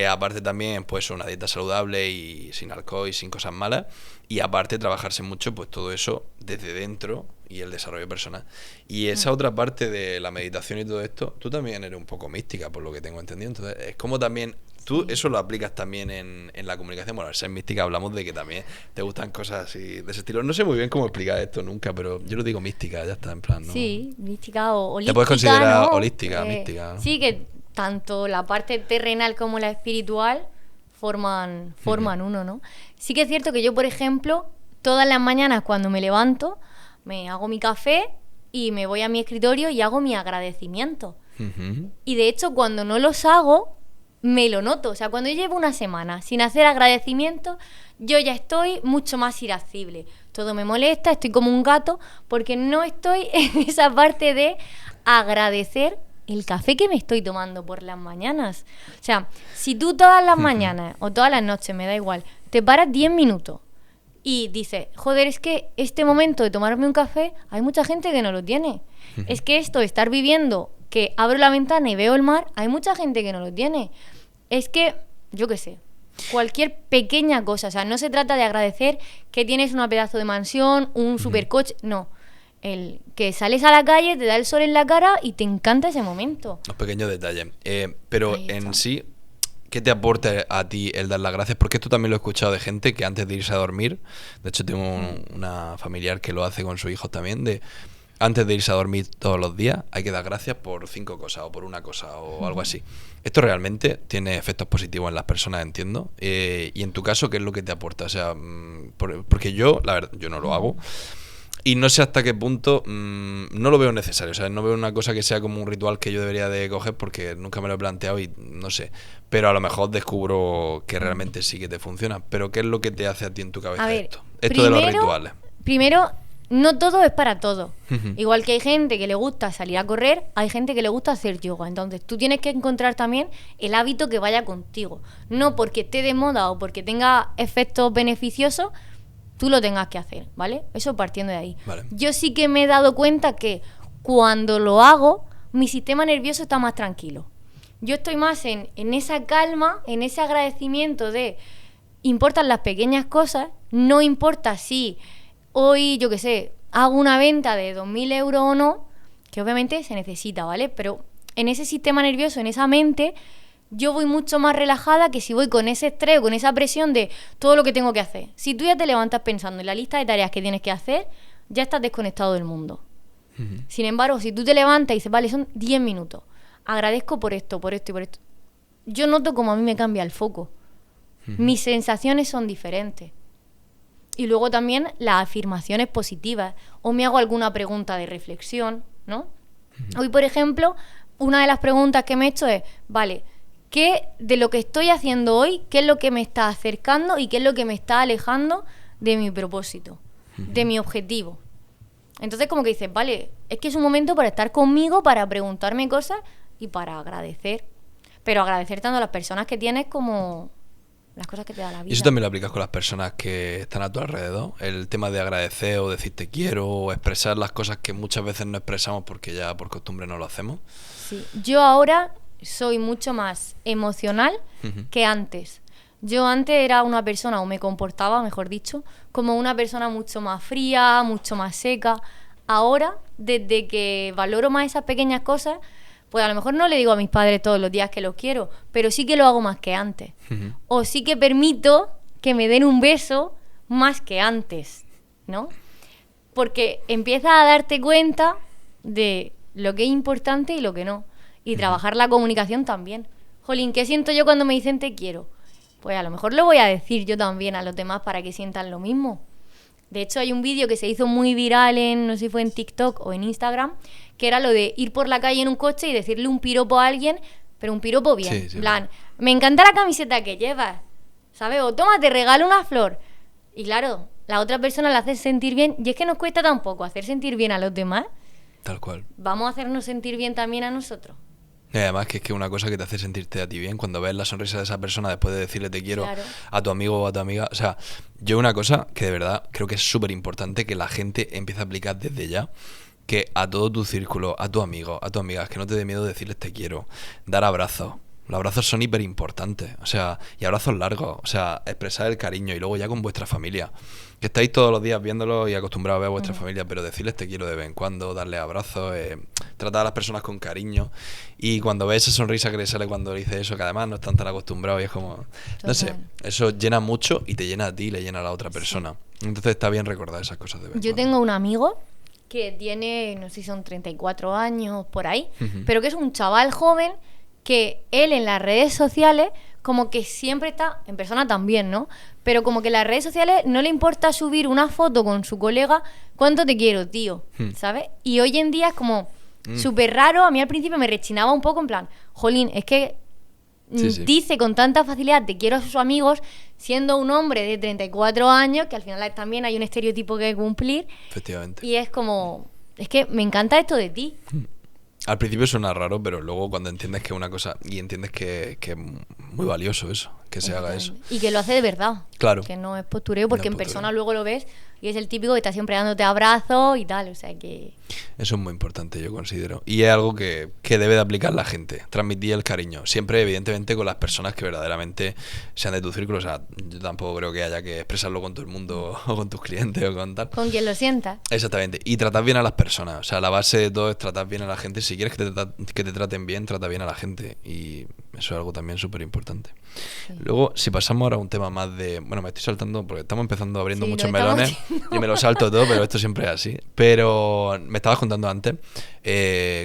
aparte también pues una dieta saludable y sin alcohol y sin cosas malas. Y aparte trabajarse mucho pues todo eso desde dentro y el desarrollo personal. Y esa otra parte de la meditación y todo esto, tú también eres un poco mística por lo que tengo entendido. Entonces es como también... Tú eso lo aplicas también en la comunicación. Bueno, al ser mística hablamos de que también te gustan cosas así de ese estilo. No sé muy bien cómo explicar esto nunca, pero yo lo digo mística, ya está, en plan, ¿no? Sí, mística o holística. Te puedes considerar ¿no? holística, mística, ¿no? Sí, que tanto la parte terrenal como la espiritual forman uno, ¿no? Sí que es cierto que yo, por ejemplo, todas las mañanas cuando me levanto, me hago mi café y me voy a mi escritorio y hago mi agradecimiento. Y de hecho, cuando no los hago, me lo noto. O sea, cuando yo llevo una semana sin hacer agradecimiento, yo ya estoy mucho más irascible. Todo me molesta, estoy como un gato, porque no estoy en esa parte de agradecer el café que me estoy tomando por las mañanas. O sea, si tú todas las mañanas o todas las noches, me da igual, te paras 10 minutos y dices, joder, es que este momento de tomarme un café, hay mucha gente que no lo tiene. Es que esto de estar viviendo, que abro la ventana y veo el mar, hay mucha gente que no lo tiene. Es que, yo qué sé, cualquier pequeña cosa. O sea, no se trata de agradecer que tienes una pedazo de mansión, un supercoche, no. El que sales a la calle, te da el sol en la cara y te encanta ese momento. Los pequeños detalles. Pero en sí, ¿qué te aporta a ti el dar las gracias? Porque esto también lo he escuchado de gente que antes de irse a dormir, de hecho tengo una familiar que lo hace con sus hijos también, de antes de irse a dormir todos los días hay que dar gracias por 5 cosas o por una cosa o algo así. Esto realmente tiene efectos positivos en las personas, entiendo. Y en tu caso, ¿qué es lo que te aporta? O sea, porque yo, la verdad, yo no lo hago. Y no sé hasta qué punto no lo veo necesario. O sea, no veo una cosa que sea como un ritual que yo debería de coger porque nunca me lo he planteado y no sé. Pero a lo mejor descubro que realmente sí que te funciona. Pero ¿qué es lo que te hace a ti en tu cabeza esto? Esto de los rituales. Primero, no todo es para todo. Igual que hay gente que le gusta salir a correr, hay gente que le gusta hacer yoga. Entonces tú tienes que encontrar también el hábito que vaya contigo. No porque esté de moda o porque tenga efectos beneficiosos, tú lo tengas que hacer, ¿vale? Eso partiendo de ahí. Vale. Yo sí que me he dado cuenta que cuando lo hago, mi sistema nervioso está más tranquilo. Yo estoy más en esa calma, en ese agradecimiento de importan las pequeñas cosas, no importa si hoy, yo qué sé, hago una venta de 2.000 euros o no, que obviamente se necesita, ¿vale? Pero en ese sistema nervioso, en esa mente, yo voy mucho más relajada que si voy con ese estrés, con esa presión de todo lo que tengo que hacer. Si tú ya te levantas pensando en la lista de tareas que tienes que hacer, ya estás desconectado del mundo. Sin embargo, si tú te levantas y dices, vale, son 10 minutos, agradezco por esto, por esto y por esto, yo noto como a mí me cambia el foco. Mis sensaciones son diferentes. Y luego también las afirmaciones positivas. O me hago alguna pregunta de reflexión, ¿no? Hoy, por ejemplo, una de las preguntas que me he hecho es, vale, qué de lo que estoy haciendo hoy, qué es lo que me está acercando y qué es lo que me está alejando de mi propósito, de mi objetivo. Entonces como que dices, vale, es que es un momento para estar conmigo, para preguntarme cosas y para agradecer. Pero agradecer tanto a las personas que tienes como las cosas que te da la vida. Y eso también lo aplicas con las personas que están a tu alrededor. El tema de agradecer o decir te quiero o expresar las cosas que muchas veces no expresamos porque ya por costumbre no lo hacemos. Sí, yo ahora soy mucho más emocional que antes. Yo antes era una persona, o me comportaba, mejor dicho, como una persona mucho más fría, mucho más seca. Ahora, desde que valoro más esas pequeñas cosas, pues a lo mejor no le digo a mis padres todos los días que los quiero, pero sí que lo hago más que antes. O sí que permito que me den un beso más que antes, ¿no? Porque empiezas a darte cuenta de lo que es importante y lo que no. Y trabajar la comunicación también. Jolín, ¿qué siento yo cuando me dicen te quiero? Pues a lo mejor lo voy a decir yo también a los demás para que sientan lo mismo. De hecho, hay un vídeo que se hizo muy viral no sé si fue en TikTok o en Instagram, que era lo de ir por la calle en un coche y decirle un piropo a alguien, pero un piropo bien. Sí, sí, en plan, me encanta la camiseta que llevas, ¿sabes? O toma, te regalo una flor. Y claro, la otra persona la hace sentir bien. Y es que nos cuesta tampoco hacer sentir bien a los demás. Tal cual. Vamos a hacernos sentir bien también a nosotros. Y además que es que una cosa que te hace sentirte a ti bien cuando ves la sonrisa de esa persona después de decirle te quiero a tu amigo o a tu amiga. O sea, yo una cosa que de verdad creo que es súper importante que la gente empiece a aplicar desde ya, que a todo tu círculo, a tu amigo, a tu amiga, que no te dé miedo decirles te quiero, dar abrazos. Los abrazos son hiper importantes, o sea, y abrazos largos, o sea, expresar el cariño y luego ya con vuestra familia. Que estáis todos los días viéndolo y acostumbrados a ver a vuestra familia, pero decirles te quiero de vez en cuando, darles abrazos, tratar a las personas con cariño. Y cuando ves esa sonrisa que le sale cuando le dices eso, que además no están tan acostumbrados y es como, no sé, eso llena mucho y te llena a ti y le llena a la otra persona. Entonces está bien recordar esas cosas de vez en Yo cuando. tengo un amigo que tiene, no sé si son 34 años, por ahí, pero que es un chaval joven que él en las redes sociales como que siempre está, en persona también, ¿no? Pero como que en las redes sociales no le importa subir una foto con su colega, ¿cuánto te quiero, tío? ¿Sabes? Y hoy en día es como súper raro. A mí al principio me rechinaba un poco en plan, jolín, es que dice con tanta facilidad te quiero a sus amigos, siendo un hombre de 34 años, que al final también hay un estereotipo que cumplir. Efectivamente. Y es como, es que me encanta esto de ti. Al principio suena raro, pero luego cuando entiendes que es una cosa y entiendes que es muy valioso eso, que se haga eso. Y que lo hace de verdad. Claro. Que no es postureo, porque No es en persona postureo. luego lo ves y es el típico que está siempre dándote abrazos y tal, o sea que... Eso es muy importante, yo considero. Y es algo que debe de aplicar la gente, transmitir el cariño. Siempre, evidentemente, con las personas que verdaderamente sean de tu círculo. O sea, yo tampoco creo que haya que expresarlo con todo el mundo o con tus clientes o con tal. Con quien lo sienta. Exactamente. Y tratar bien a las personas. O sea, la base de todo es tratar bien a la gente. Si quieres que te traten bien, trata bien a la gente. Y eso es algo también súper importante. Sí. Luego, si pasamos ahora a un tema más de... Bueno, me estoy saltando porque estamos empezando abriendo muchos melones. Yo me lo salto todo, pero esto siempre es así. Pero me estabas contando antes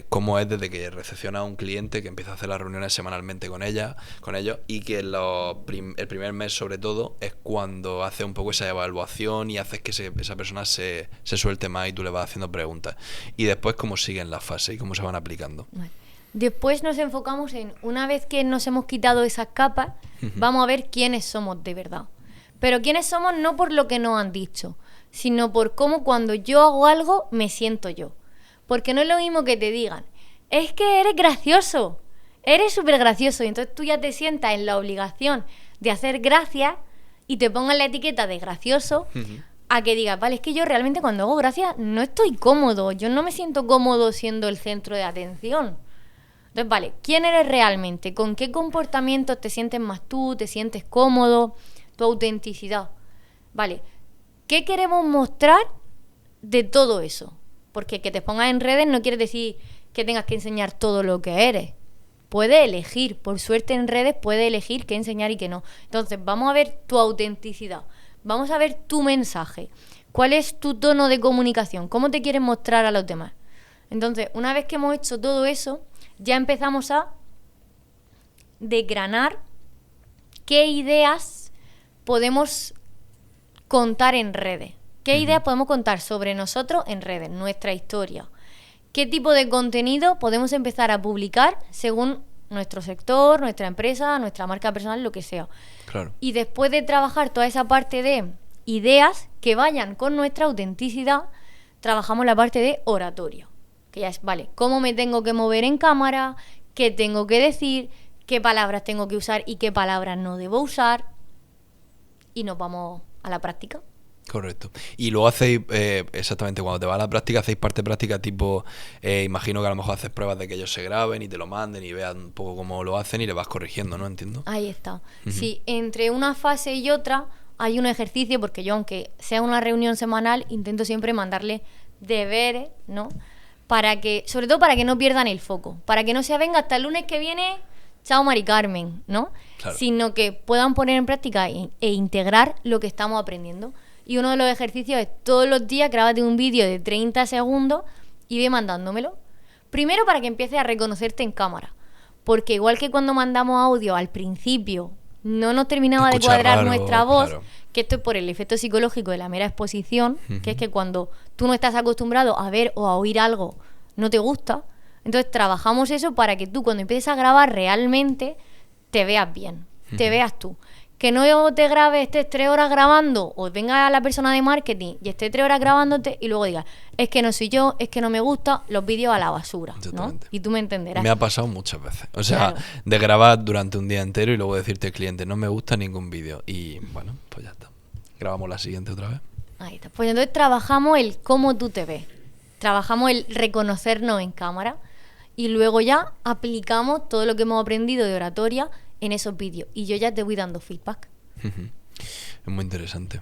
cómo es desde que recepciona a un cliente, que empieza a hacer las reuniones semanalmente con ellos, y que el primer mes sobre todo es cuando hace un poco esa evaluación y haces que esa persona se suelte más y tú le vas haciendo preguntas. Y después cómo siguen las fases y cómo se van aplicando. Vale. Después nos enfocamos en, una vez que nos hemos quitado esas capas, vamos a ver quiénes somos de verdad. Pero quiénes somos no por lo que nos han dicho, sino por cómo cuando yo hago algo me siento yo. Porque no es lo mismo que te digan, es que eres gracioso, eres súper gracioso, y entonces tú ya te sientas en la obligación de hacer gracia y te pongan la etiqueta de gracioso, a que digas, vale, es que yo realmente cuando hago gracia no estoy cómodo, yo no me siento cómodo siendo el centro de atención. Entonces, vale, ¿quién eres realmente? ¿Con qué comportamientos te sientes más tú? ¿Te sientes cómodo? Tu autenticidad. Vale, ¿qué queremos mostrar de todo eso? Porque que te pongas en redes no quiere decir que tengas que enseñar todo lo que eres. Puedes elegir, por suerte en redes puedes elegir qué enseñar y qué no. Entonces, vamos a ver tu autenticidad. Vamos a ver tu mensaje. ¿Cuál es tu tono de comunicación? ¿Cómo te quieres mostrar a los demás? Entonces, una vez que hemos hecho todo eso, ya empezamos a desgranar qué ideas podemos contar en redes. ¿Qué ideas podemos contar sobre nosotros en redes, nuestra historia? ¿Qué tipo de contenido podemos empezar a publicar según nuestro sector, nuestra empresa, nuestra marca personal, lo que sea. Claro. Y después de trabajar toda esa parte de ideas que vayan con nuestra autenticidad, trabajamos la parte de oratorio. Que ya es, vale, cómo me tengo que mover en cámara, qué tengo que decir, qué palabras tengo que usar y qué palabras no debo usar. Y nos vamos a la práctica. Correcto. Y luego hacéis, exactamente, cuando te vas a la práctica, hacéis parte práctica tipo, imagino que a lo mejor haces pruebas de que ellos se graben y te lo manden y vean un poco cómo lo hacen y le vas corrigiendo, ¿no? Entiendo. Ahí está. Sí, entre una fase y otra hay un ejercicio, porque yo, aunque sea una reunión semanal, intento siempre mandarle deberes, ¿no? Para que, sobre todo para que no pierdan el foco, para que no sea venga hasta el lunes que viene, chao Mari Carmen, ¿no? Claro. Sino que puedan poner en práctica e integrar lo que estamos aprendiendo. Y uno de los ejercicios es todos los días grábate un vídeo de 30 segundos y ve mandándomelo. Primero para que empieces a reconocerte en cámara, porque igual que cuando mandamos audio al principio no nos terminaba de cuadrar nuestra voz, claro, que esto es por el efecto psicológico de la mera exposición, que es que cuando tú no estás acostumbrado a ver o a oír algo, no te gusta. Entonces trabajamos eso para que tú cuando empieces a grabar realmente te veas bien, te veas tú. Que no te grabes, estés 3 horas grabando, o venga la persona de marketing y esté 3 horas grabándote y luego digas, es que no soy yo, es que no me gusta, los vídeos a la basura, ¿no? Y tú me entenderás. Me ha pasado muchas veces. O sea, claro, de grabar durante un día entero y luego decirte al cliente, no me gusta ningún vídeo. Y bueno, pues ya está. Grabamos la siguiente otra vez. Ahí está. Pues entonces trabajamos el cómo tú te ves. Trabajamos el reconocernos en cámara. Y luego ya aplicamos todo lo que hemos aprendido de oratoria en esos vídeos. Y yo ya te voy dando feedback. Es muy interesante.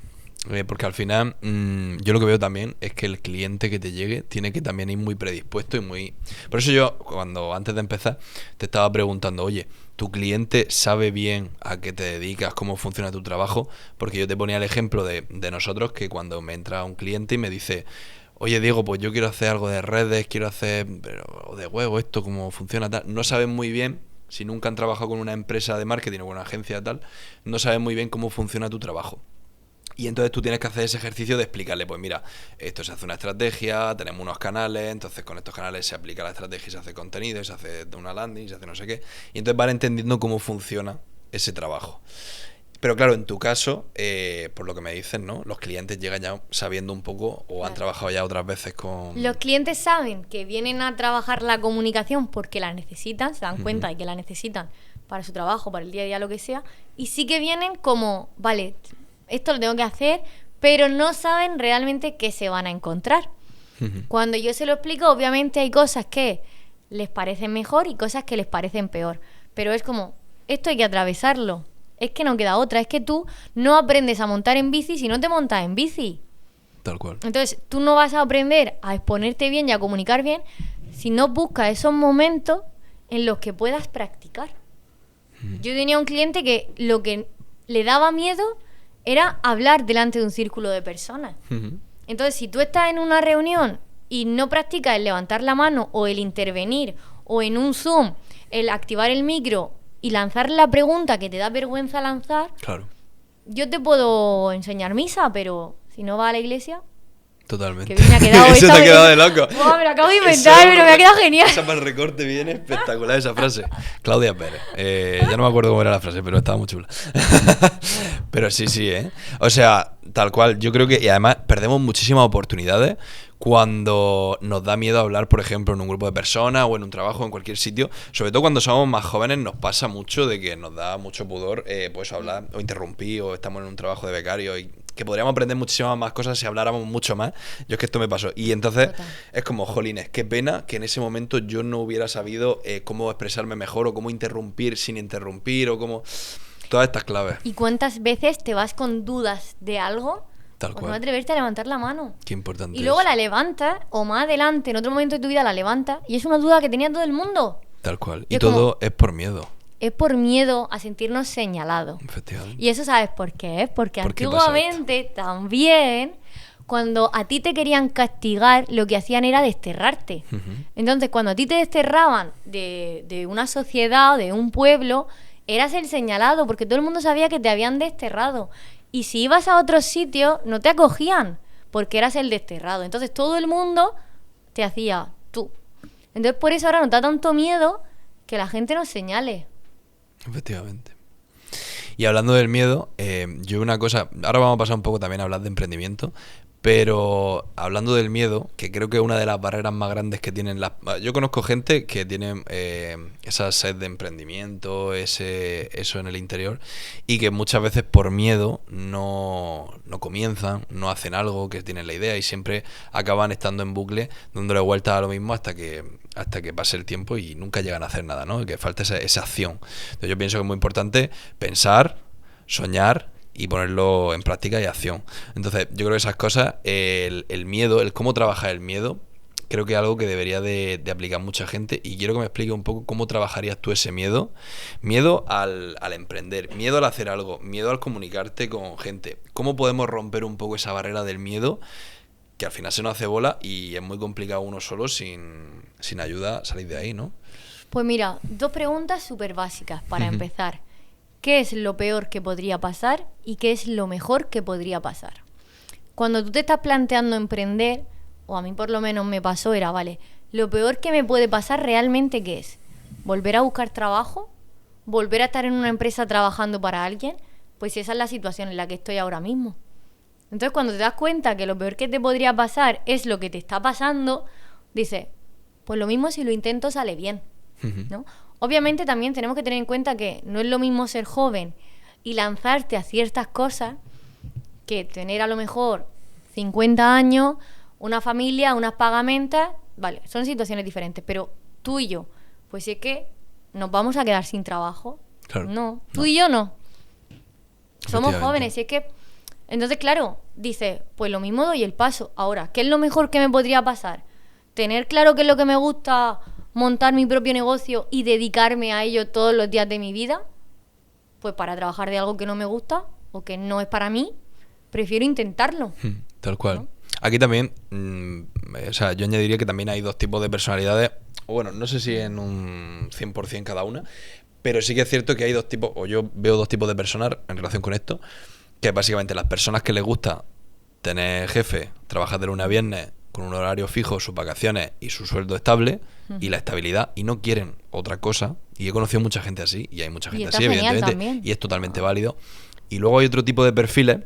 Porque al final, yo lo que veo también es que el cliente que te llegue tiene que también ir muy predispuesto y muy... Por eso yo, cuando antes de empezar, te estaba preguntando, oye, ¿tu cliente sabe bien a qué te dedicas, cómo funciona tu trabajo? Porque yo te ponía el ejemplo de nosotros, que cuando me entra un cliente y me dice... Oye, Diego, pues yo quiero hacer algo de redes, quiero hacer o de huevo, esto, cómo funciona, tal. No saben muy bien, si nunca han trabajado con una empresa de marketing o con una agencia tal, no saben muy bien cómo funciona tu trabajo. Y entonces tú tienes que hacer ese ejercicio de explicarle, pues mira, esto se hace una estrategia, tenemos unos canales, entonces con estos canales se aplica la estrategia y se hace contenido, y se hace una landing, se hace no sé qué. Y entonces van entendiendo cómo funciona ese trabajo. Pero claro, en tu caso, por lo que me dices, ¿no? Los clientes llegan ya sabiendo un poco o han trabajado ya otras veces con... Los clientes saben que vienen a trabajar la comunicación porque la necesitan, se dan cuenta de que la necesitan para su trabajo, para el día a día, lo que sea, y sí que vienen como, vale, esto lo tengo que hacer, pero no saben realmente qué se van a encontrar. Cuando yo se lo explico, obviamente hay cosas que les parecen mejor y cosas que les parecen peor, pero es como, esto hay que atravesarlo. Es que no queda otra, es que tú no aprendes a montar en bici si no te montas en bici. Tal cual. Entonces, tú no vas a aprender a exponerte bien y a comunicar bien si no buscas esos momentos en los que puedas practicar. Yo tenía un cliente que lo que le daba miedo era hablar delante de un círculo de personas. Entonces, si tú estás en una reunión y no practicas el levantar la mano o el intervenir o en un Zoom el activar el micro y lanzar la pregunta que te da vergüenza lanzar, claro, yo te puedo enseñar misa, pero si no vas a la iglesia... Totalmente. Que bien me ha quedado eso te ha quedado de loco. Wow, me lo acabo de inventar, pero me ha quedado genial. Esa para el recorte viene espectacular esa frase. Claudia Pérez. Ya no me acuerdo cómo era la frase, pero estaba muy chula. Pero sí, ¿eh? O sea, tal cual. Yo creo que... Y además perdemos muchísimas oportunidades cuando nos da miedo hablar, por ejemplo, en un grupo de personas o en un trabajo, en cualquier sitio. Sobre todo cuando somos más jóvenes nos pasa mucho de que nos da mucho pudor pues hablar o interrumpir, o estamos en un trabajo de becario y que podríamos aprender muchísimas más cosas si habláramos mucho más. Yo es que esto me pasó. Y entonces es como, jolines, qué pena que en ese momento yo no hubiera sabido cómo expresarme mejor o cómo interrumpir sin interrumpir o cómo... Todas estas claves. ¿Y cuántas veces te vas con dudas de algo? Tal cual. No atreverte a levantar la mano. Qué importante. Y luego es. La levantas, o más adelante, en otro momento de tu vida la levantas, y es una duda que tenía todo el mundo. Tal cual. Y todo es por miedo. Es por miedo a sentirnos señalados. Efectivamente. Y eso, ¿sabes por qué? Porque antiguamente también, cuando a ti te querían castigar, lo que hacían era desterrarte. Entonces, cuando a ti te desterraban de una sociedad o de un pueblo, eras el señalado, porque todo el mundo sabía que te habían desterrado. Y si ibas a otros sitios, no te acogían, porque eras el desterrado. Entonces, todo el mundo te hacía tú. Entonces, por eso ahora nos da tanto miedo que la gente nos señale. Efectivamente. Y hablando del miedo, yo una cosa, ahora vamos a pasar un poco también a hablar de emprendimiento, pero hablando del miedo, que creo que es una de las barreras más grandes que tienen las... Yo conozco gente que tiene esa sed de emprendimiento, eso en el interior, y que muchas veces por miedo no comienzan, no hacen algo, que tienen la idea y siempre acaban estando en bucle, dándole vueltas a lo mismo hasta que pase el tiempo y nunca llegan a hacer nada, ¿no? Que falta esa acción. Entonces yo pienso que es muy importante pensar, soñar y ponerlo en práctica y acción. Entonces yo creo que esas cosas, el miedo, el cómo trabajar el miedo, creo que es algo que debería de aplicar mucha gente, y quiero que me explique un poco cómo trabajarías tú ese miedo. Miedo al emprender, miedo al hacer algo, miedo al comunicarte con gente. ¿Cómo podemos romper un poco esa barrera del miedo, que al final se nos hace bola y es muy complicado uno solo sin ayuda salir de ahí, ¿no? Pues mira, 2 preguntas súper básicas para empezar. ¿Qué es lo peor que podría pasar y qué es lo mejor que podría pasar? Cuando tú te estás planteando emprender, o a mí por lo menos me pasó, era, vale, lo peor que me puede pasar realmente, ¿qué es? ¿Volver a buscar trabajo? ¿Volver a estar en una empresa trabajando para alguien? Pues esa es la situación en la que estoy ahora mismo. Entonces, cuando te das cuenta que lo peor que te podría pasar es lo que te está pasando, dices, pues lo mismo si lo intento sale bien, ¿no? Obviamente también tenemos que tener en cuenta que no es lo mismo ser joven y lanzarte a ciertas cosas que tener a lo mejor 50 años, una familia, unas pagamentas, vale, son situaciones diferentes, pero tú y yo, pues si es que nos vamos a quedar sin trabajo. Claro. No, tú y yo no. Somos Efectivamente. jóvenes, y es que... Entonces, claro, dice, pues lo mismo doy el paso. Ahora, ¿qué es lo mejor que me podría pasar? Tener claro qué es lo que me gusta, montar mi propio negocio y dedicarme a ello todos los días de mi vida. Pues para trabajar de algo que no me gusta o que no es para mí, prefiero intentarlo. Tal cual. ¿No? Aquí también, o sea, yo añadiría que también hay 2 tipos de personalidades. Bueno, no sé si en un 100% cada una, pero sí que es cierto que hay 2 tipos, o yo veo 2 tipos de personas en relación con esto, que es básicamente las personas que les gusta tener jefe, trabajar de lunes a viernes con un horario fijo, sus vacaciones y su sueldo estable y la estabilidad, y no quieren otra cosa. Y he conocido mucha gente así, y hay mucha gente está así, genial evidentemente, también. y es totalmente válido. Y luego hay otro tipo de perfiles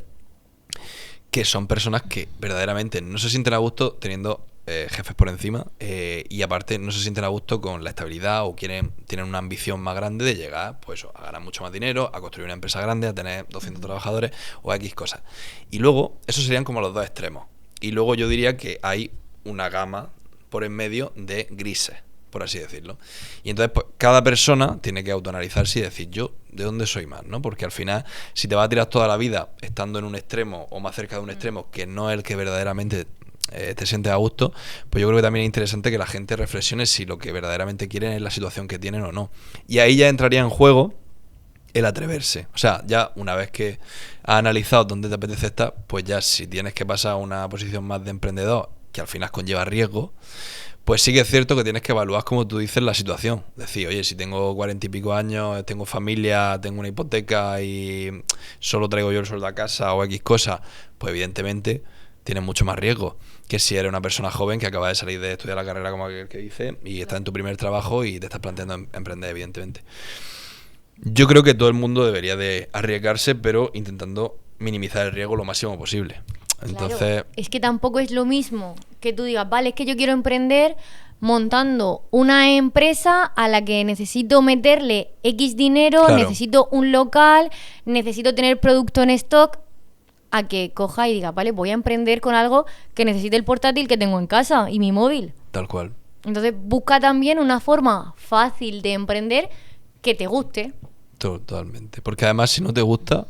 que son personas que verdaderamente no se sienten a gusto teniendo jefes por encima, y aparte no se sienten a gusto con la estabilidad, o tienen una ambición más grande de llegar, pues, a ganar mucho más dinero, a construir una empresa grande, a tener 200 trabajadores o X cosas. Y luego, esos serían como los 2 extremos. Y luego yo diría que hay una gama por en medio de grises, por así decirlo. Y entonces, pues, cada persona tiene que autoanalizarse y decir, yo, ¿de dónde soy más? ¿No? Porque al final, si te vas a tirar toda la vida estando en un extremo o más cerca de un extremo que no es el que verdaderamente te sientes a gusto, pues yo creo que también es interesante que la gente reflexione si lo que verdaderamente quieren es la situación que tienen o no. Y ahí ya entraría en juego el atreverse. O sea, ya una vez que has analizado dónde te apetece estar, pues ya si tienes que pasar a una posición más de emprendedor, que al final conlleva riesgo, pues sí que es cierto que tienes que evaluar, como tú dices, la situación. Decir, oye, si tengo 40 y pico años, tengo familia, tengo una hipoteca y solo traigo yo el sueldo a casa o X cosa, pues evidentemente tienes mucho más riesgo que si eres una persona joven que acaba de salir de estudiar la carrera, como aquel que dice, y estás en tu primer trabajo y te estás planteando emprender, evidentemente. Yo creo que todo el mundo debería de arriesgarse, pero intentando minimizar el riesgo lo máximo posible. Entonces, Claro, es que tampoco es lo mismo que tú digas, vale, es que yo quiero emprender montando una empresa a la que necesito meterle X dinero, Claro. necesito un local, necesito tener producto en stock, a que coja y diga, vale, voy a emprender con algo que necesite el portátil que tengo en casa y mi móvil. tal cual. Entonces busca también una forma fácil de emprender que te guste. Totalmente. Porque además, si no te gusta,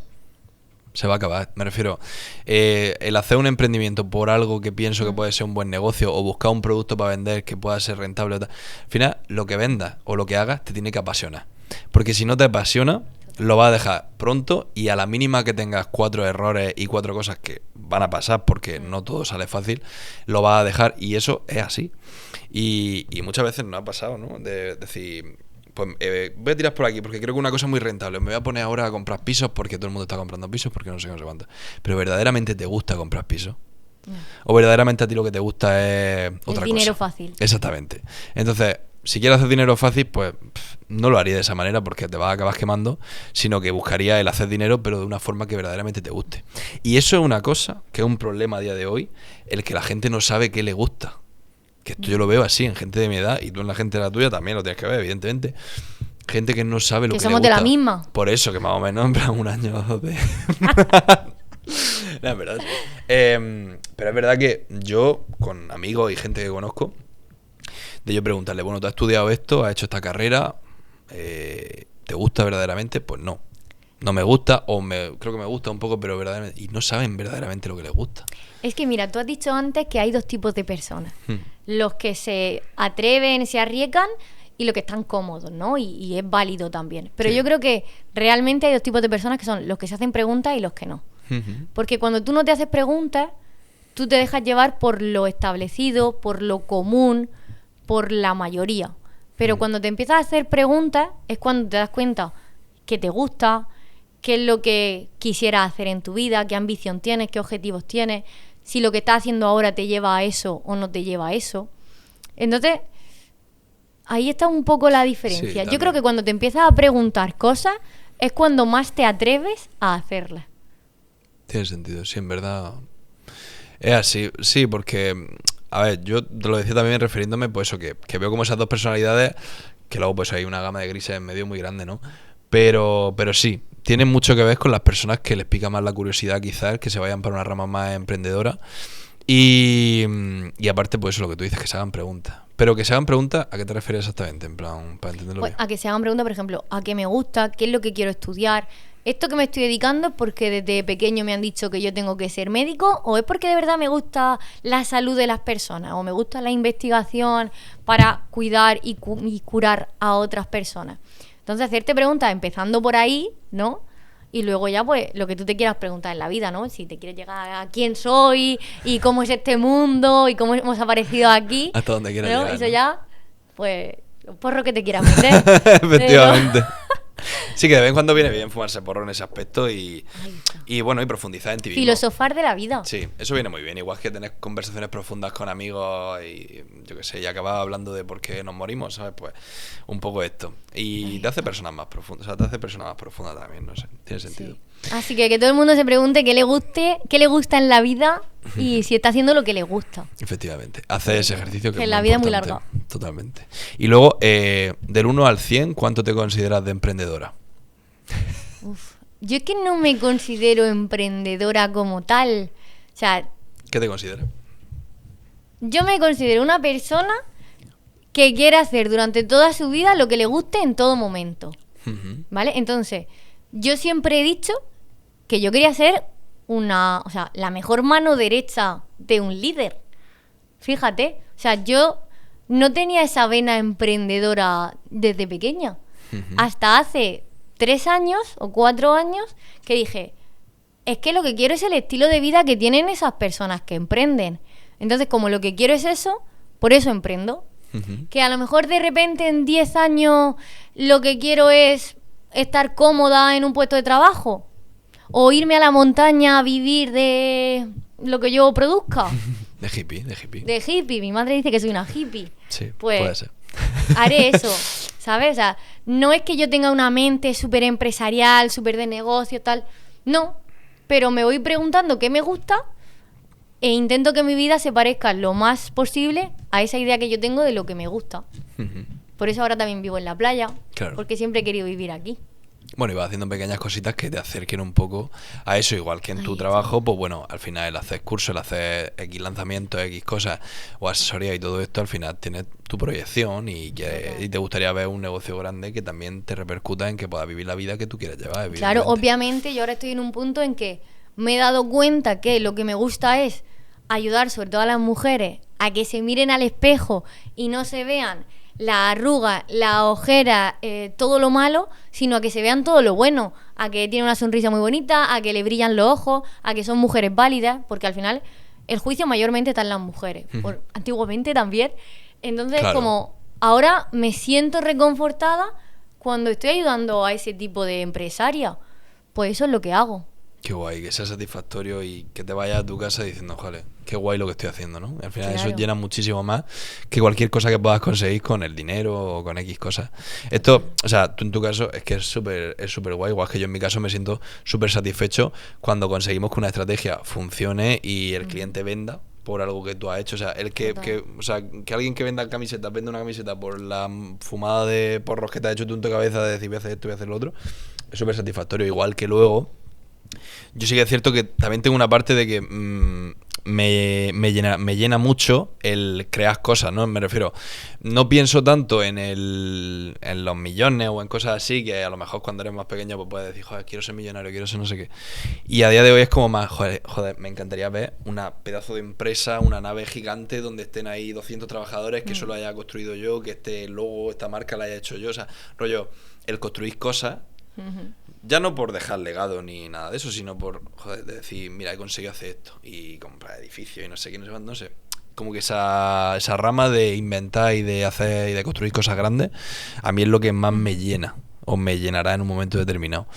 se va a acabar. Me refiero, el hacer un emprendimiento por algo que pienso que puede ser un buen negocio, o buscar un producto para vender que pueda ser rentable, al final, lo que vendas o lo que hagas te tiene que apasionar. Porque si no te apasiona, lo vas a dejar pronto, y a la mínima que tengas 4 errores y 4 cosas que van a pasar, porque no todo sale fácil, lo vas a dejar, y eso es así. Y muchas veces nos ha pasado, ¿no? De decir, pues voy a tirar por aquí porque creo que una cosa es muy rentable. Me voy a poner ahora a comprar pisos porque todo el mundo está comprando pisos, porque no sé cuánto. Pero ¿verdaderamente te gusta comprar pisos? ¿O verdaderamente a ti lo que te gusta es otra cosa? dinero fácil. Exactamente. Entonces, si quieres hacer dinero fácil, pues no lo haría de esa manera porque te vas a acabar quemando, sino que buscaría el hacer dinero, pero de una forma que verdaderamente te guste. Y eso es una cosa que es un problema a día de hoy, el que la gente no sabe qué le gusta. Que esto yo lo veo así en gente de mi edad, y tú en la gente de la tuya también lo tienes que ver, evidentemente. Gente que no sabe lo que le gusta. Que somos de la misma. Por eso, que más o menos, en plan, un año o dos de... No, es verdad. Pero es verdad que yo, con amigos y gente que conozco, de yo preguntarle, bueno, ¿tú has estudiado esto? ¿Has hecho esta carrera? ¿Te gusta verdaderamente? Pues no. No me gusta, creo que me gusta un poco, pero verdaderamente... Y no saben verdaderamente lo que les gusta. Es que mira, tú has dicho antes que hay dos tipos de personas. Los que se atreven, se arriesgan, y los que están cómodos, ¿no? Y es válido también. Pero yo creo que realmente hay dos tipos de personas que son los que se hacen preguntas y los que no. Porque cuando tú no te haces preguntas, tú te dejas llevar por lo establecido, por lo común, por la mayoría. Pero cuando te empiezas a hacer preguntas es cuando te das cuenta que te gusta, qué es lo que quisieras hacer en tu vida, qué ambición tienes, qué objetivos tienes, si lo que estás haciendo ahora te lleva a eso o no te lleva a eso. Entonces, ahí está un poco la diferencia. Yo creo que cuando te empiezas a preguntar cosas es cuando más te atreves a hacerlas. Tiene sentido, sí, en verdad. Es así, sí, porque, a ver, yo te lo decía también refiriéndome, pues eso, que veo como esas dos personalidades, que luego pues hay una gama de grises en medio muy grande, ¿no? Pero sí, tiene mucho que ver con las personas que les pica más la curiosidad, quizás, que se vayan para una rama más emprendedora. Y aparte, pues eso, lo que tú dices, que se hagan preguntas. Pero que se hagan preguntas, ¿a qué te refieres exactamente? En plan, para entenderlo Pues bien. a que se hagan preguntas, por ejemplo, ¿a qué me gusta? ¿Qué es lo que quiero estudiar? ¿Esto que me estoy dedicando es porque desde pequeño me han dicho que yo tengo que ser médico? ¿O es porque de verdad me gusta la salud de las personas? ¿O me gusta la investigación para cuidar y curar a otras personas? Entonces, hacerte preguntas empezando por ahí, ¿no? Y luego ya, pues, lo que tú te quieras preguntar en la vida, ¿no? Si te quieres llegar a quién soy y cómo es este mundo y cómo hemos aparecido aquí. Hasta donde quieras ¿no? llegar, Eso ¿no? ya, pues, los porros que te quieras meter. Efectivamente. Sí, que de vez en cuando viene bien fumarse porro en ese aspecto y bueno, y profundizar en ti mismo. Filosofar de la vida. Sí, eso viene muy bien. Igual que tener conversaciones profundas con amigos y yo qué sé, y acabar hablando de por qué nos morimos, ¿sabes? Pues un poco esto. Y te hace personas más profundas, o sea, te hace personas más profundas también, no sé, tiene sentido. Sí. Así que todo el mundo se pregunte qué le gusta en la vida y si está haciendo lo que le gusta. Efectivamente, hace ese ejercicio que Que es la muy vida es muy importante. larga. Totalmente. Y luego, del 1 al 100, ¿cuánto te consideras de emprendedora? Uf. Yo es que no me considero emprendedora como tal. O sea, ¿Qué te consideras? yo me considero una persona que quiere hacer durante toda su vida lo que le guste en todo momento. ¿Vale? Entonces, yo siempre he dicho que yo quería ser la mejor mano derecha de un líder. Fíjate, o sea, yo no tenía esa vena emprendedora desde pequeña. Hasta hace 3 años o 4 años que dije, es que lo que quiero es el estilo de vida que tienen esas personas que emprenden. Entonces, como lo que quiero es eso, por eso emprendo. Que a lo mejor de repente en 10 años lo que quiero es estar cómoda en un puesto de trabajo o irme a la montaña a vivir de lo que yo produzca. De hippie. De hippie. Mi madre dice que soy una hippie. Sí, pues puede ser. Haré eso, ¿sabes? O sea, no es que yo tenga una mente súper empresarial, súper de negocio, tal. No, pero me voy preguntando qué me gusta e intento que mi vida se parezca lo más posible a esa idea que yo tengo de lo que me gusta. Por eso ahora también vivo en la playa, Claro. porque siempre he querido vivir aquí. Bueno, y vas haciendo pequeñas cositas que te acerquen un poco a eso, igual que en tu trabajo, pues bueno, al final el hacer cursos, el hacer X lanzamientos, X cosas o asesoría y todo esto, al final tienes tu proyección y te gustaría ver un negocio grande que también te repercuta en que puedas vivir la vida que tú quieres llevar. Claro, obviamente yo ahora estoy en un punto en que me he dado cuenta que lo que me gusta es ayudar sobre todo a las mujeres a que se miren al espejo y no se vean la arruga, la ojera, todo lo malo, sino a que se vean todo lo bueno, a que tienen una sonrisa muy bonita, a que le brillan los ojos, a que son mujeres válidas, porque al final el juicio mayormente está en las mujeres, antiguamente también. Entonces, Claro. como ahora me siento reconfortada cuando estoy ayudando a ese tipo de empresaria, pues eso es lo que hago. Qué guay, que sea satisfactorio y que te vayas a tu casa diciendo, joder, qué guay lo que estoy haciendo, ¿no? Al final eso Claro. llena muchísimo más que cualquier cosa que puedas conseguir con el dinero o con X cosas. Esto, o sea, tú en tu caso es que es súper guay, igual que yo en mi caso me siento súper satisfecho cuando conseguimos que una estrategia funcione y el cliente venda por algo que tú has hecho. O sea, o sea, que alguien que venda camisetas, venda una camiseta por la fumada de porros que te ha hecho tú en tu cabeza de decir voy a hacer esto, voy a hacer lo otro, es súper satisfactorio. Igual que luego yo sí que es cierto que también tengo una parte de que me llena mucho el crear cosas, ¿no? Me refiero, no pienso tanto en los millones o en cosas así, que a lo mejor cuando eres más pequeño pues puedes decir, joder, quiero ser millonario, quiero ser no sé qué. Y a día de hoy es como más, joder, me encantaría ver una pedazo de empresa, una nave gigante donde estén ahí 200 trabajadores, que solo haya construido yo, que este logo, esta marca la haya hecho yo. O sea, rollo, el construir cosas. Ya no por dejar legado ni nada de eso, sino por, joder, de decir, mira, he conseguido hacer esto y comprar edificios y no sé qué, no sé. Como que esa rama de inventar y de hacer y de construir cosas grandes, a mí es lo que más me llena o me llenará en un momento determinado.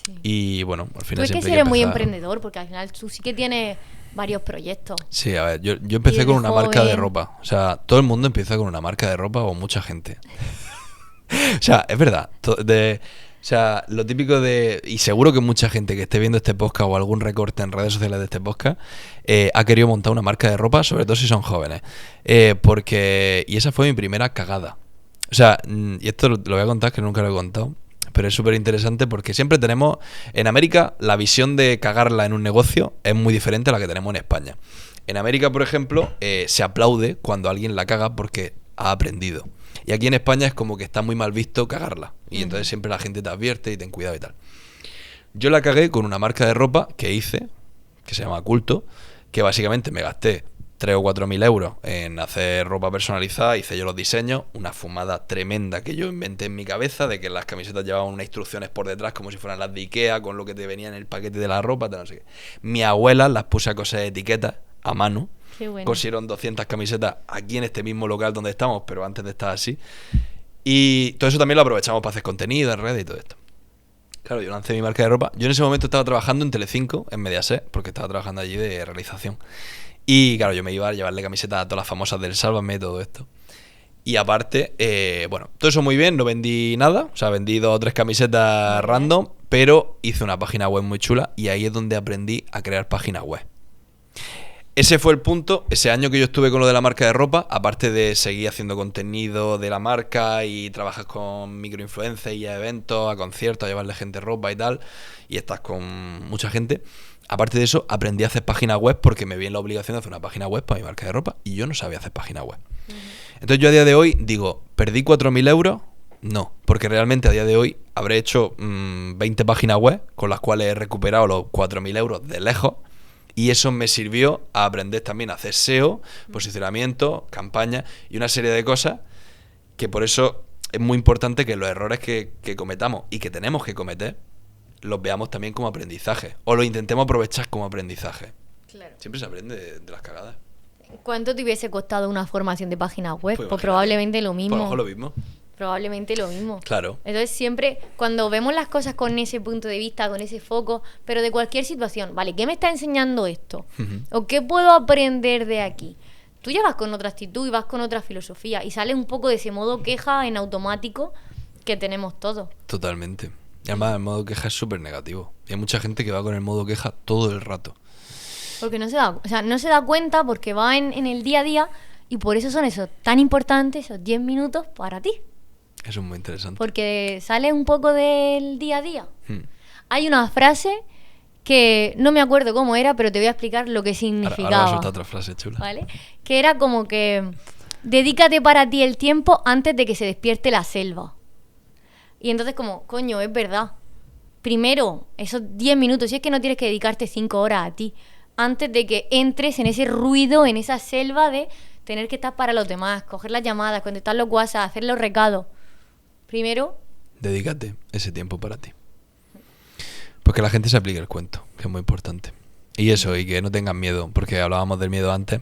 Sí. Y bueno, al Tú final es que siempre si hay que eres muy empezar. emprendedor, porque al final tú sí que tienes varios proyectos. Sí, a ver, yo Y empecé desde con una marca de joven. ropa. O sea, todo el mundo empieza con una marca de ropa o mucha gente. O sea, es verdad. O sea, lo típico de... Y seguro que mucha gente que esté viendo este podcast o algún recorte en redes sociales de este podcast ha querido montar una marca de ropa, sobre todo si son jóvenes. Porque... Y esa fue mi primera cagada. O sea, y esto lo voy a contar, que nunca lo he contado, pero es súper interesante porque siempre tenemos... En América, la visión de cagarla en un negocio es muy diferente a la que tenemos en España. En América, por ejemplo, se aplaude cuando alguien la caga porque ha aprendido. Y aquí en España es como que está muy mal visto cagarla. Y entonces siempre la gente te advierte y ten cuidado y tal. Yo la cagué con una marca de ropa que hice, que se llama Culto, que básicamente me gasté 3 o 4 mil euros en hacer ropa personalizada, hice yo los diseños, una fumada tremenda que yo inventé en mi cabeza, de que las camisetas llevaban unas instrucciones por detrás como si fueran las de Ikea, con lo que te venía en el paquete de la ropa, tal, no sé qué. Mi abuela las puse a coser etiquetas a mano. Qué bueno. Cosieron 200 camisetas aquí en este mismo local donde estamos, pero antes de estar así. Y todo eso también lo aprovechamos para hacer contenido en redes y todo esto. Claro, yo lancé mi marca de ropa. Yo en ese momento estaba trabajando en Telecinco, en Mediaset, porque estaba trabajando allí de realización. Y claro, yo me iba a llevarle camisetas a todas las famosas del Sálvame y todo esto. Y aparte, bueno, todo eso muy bien, no vendí nada. O sea, vendí 2 o 3 camisetas random, pero hice una página web muy chula y ahí es donde aprendí a crear páginas web. Ese fue el punto, ese año que yo estuve con lo de la marca de ropa, aparte de seguir haciendo contenido de la marca y trabajas con microinfluencers y a eventos, a conciertos, a llevarle gente ropa y tal, y estás con mucha gente. Aparte de eso, aprendí a hacer páginas web porque me vi en la obligación de hacer una página web para mi marca de ropa y yo no sabía hacer páginas web. Entonces yo a día de hoy digo, ¿perdí 4.000 euros? No, porque realmente a día de hoy habré hecho 20 páginas web con las cuales he recuperado los 4.000 euros de lejos. Y eso me sirvió a aprender también a hacer SEO, posicionamiento, campaña y una serie de cosas que por eso es muy importante que los errores que cometamos y que tenemos que cometer los veamos también como aprendizaje o los intentemos aprovechar como aprendizaje. Claro. Siempre se aprende de las cagadas. ¿Cuánto te hubiese costado una formación de página web? Pues imagínate. probablemente lo Por lo mismo. mejor lo mismo. Probablemente lo mismo. Claro. Entonces siempre, cuando vemos las cosas con ese punto de vista, con ese foco, pero de cualquier situación, ¿vale? ¿Qué me está enseñando esto? ¿O qué puedo aprender de aquí? Tú ya vas con otra actitud y vas con otra filosofía y sales un poco de ese modo queja en automático que tenemos todos. Totalmente. Y además el modo queja es súper negativo. Y hay mucha gente que va con el modo queja todo el rato. Porque no se da cuenta porque va en el día a día y por eso son esos tan importantes, esos 10 minutos para ti. Eso es muy interesante. Porque sale un poco del día a día. Hmm. Hay una frase que no me acuerdo cómo era, pero te voy a explicar lo que significaba. Ahora suelta otra frase chula. ¿Vale? Que era como que dedícate para ti el tiempo antes de que se despierte la selva. Y entonces como, coño, es verdad. Primero, esos 10 minutos, si es que no tienes que dedicarte 5 horas a ti, antes de que entres en ese ruido, en esa selva de tener que estar para los demás, coger las llamadas, contestar los WhatsApp, hacer los recados. Primero, Dedícate ese tiempo para ti. Porque la gente se aplique el cuento, que es muy importante. Y eso, y que no tengan miedo, porque hablábamos del miedo antes.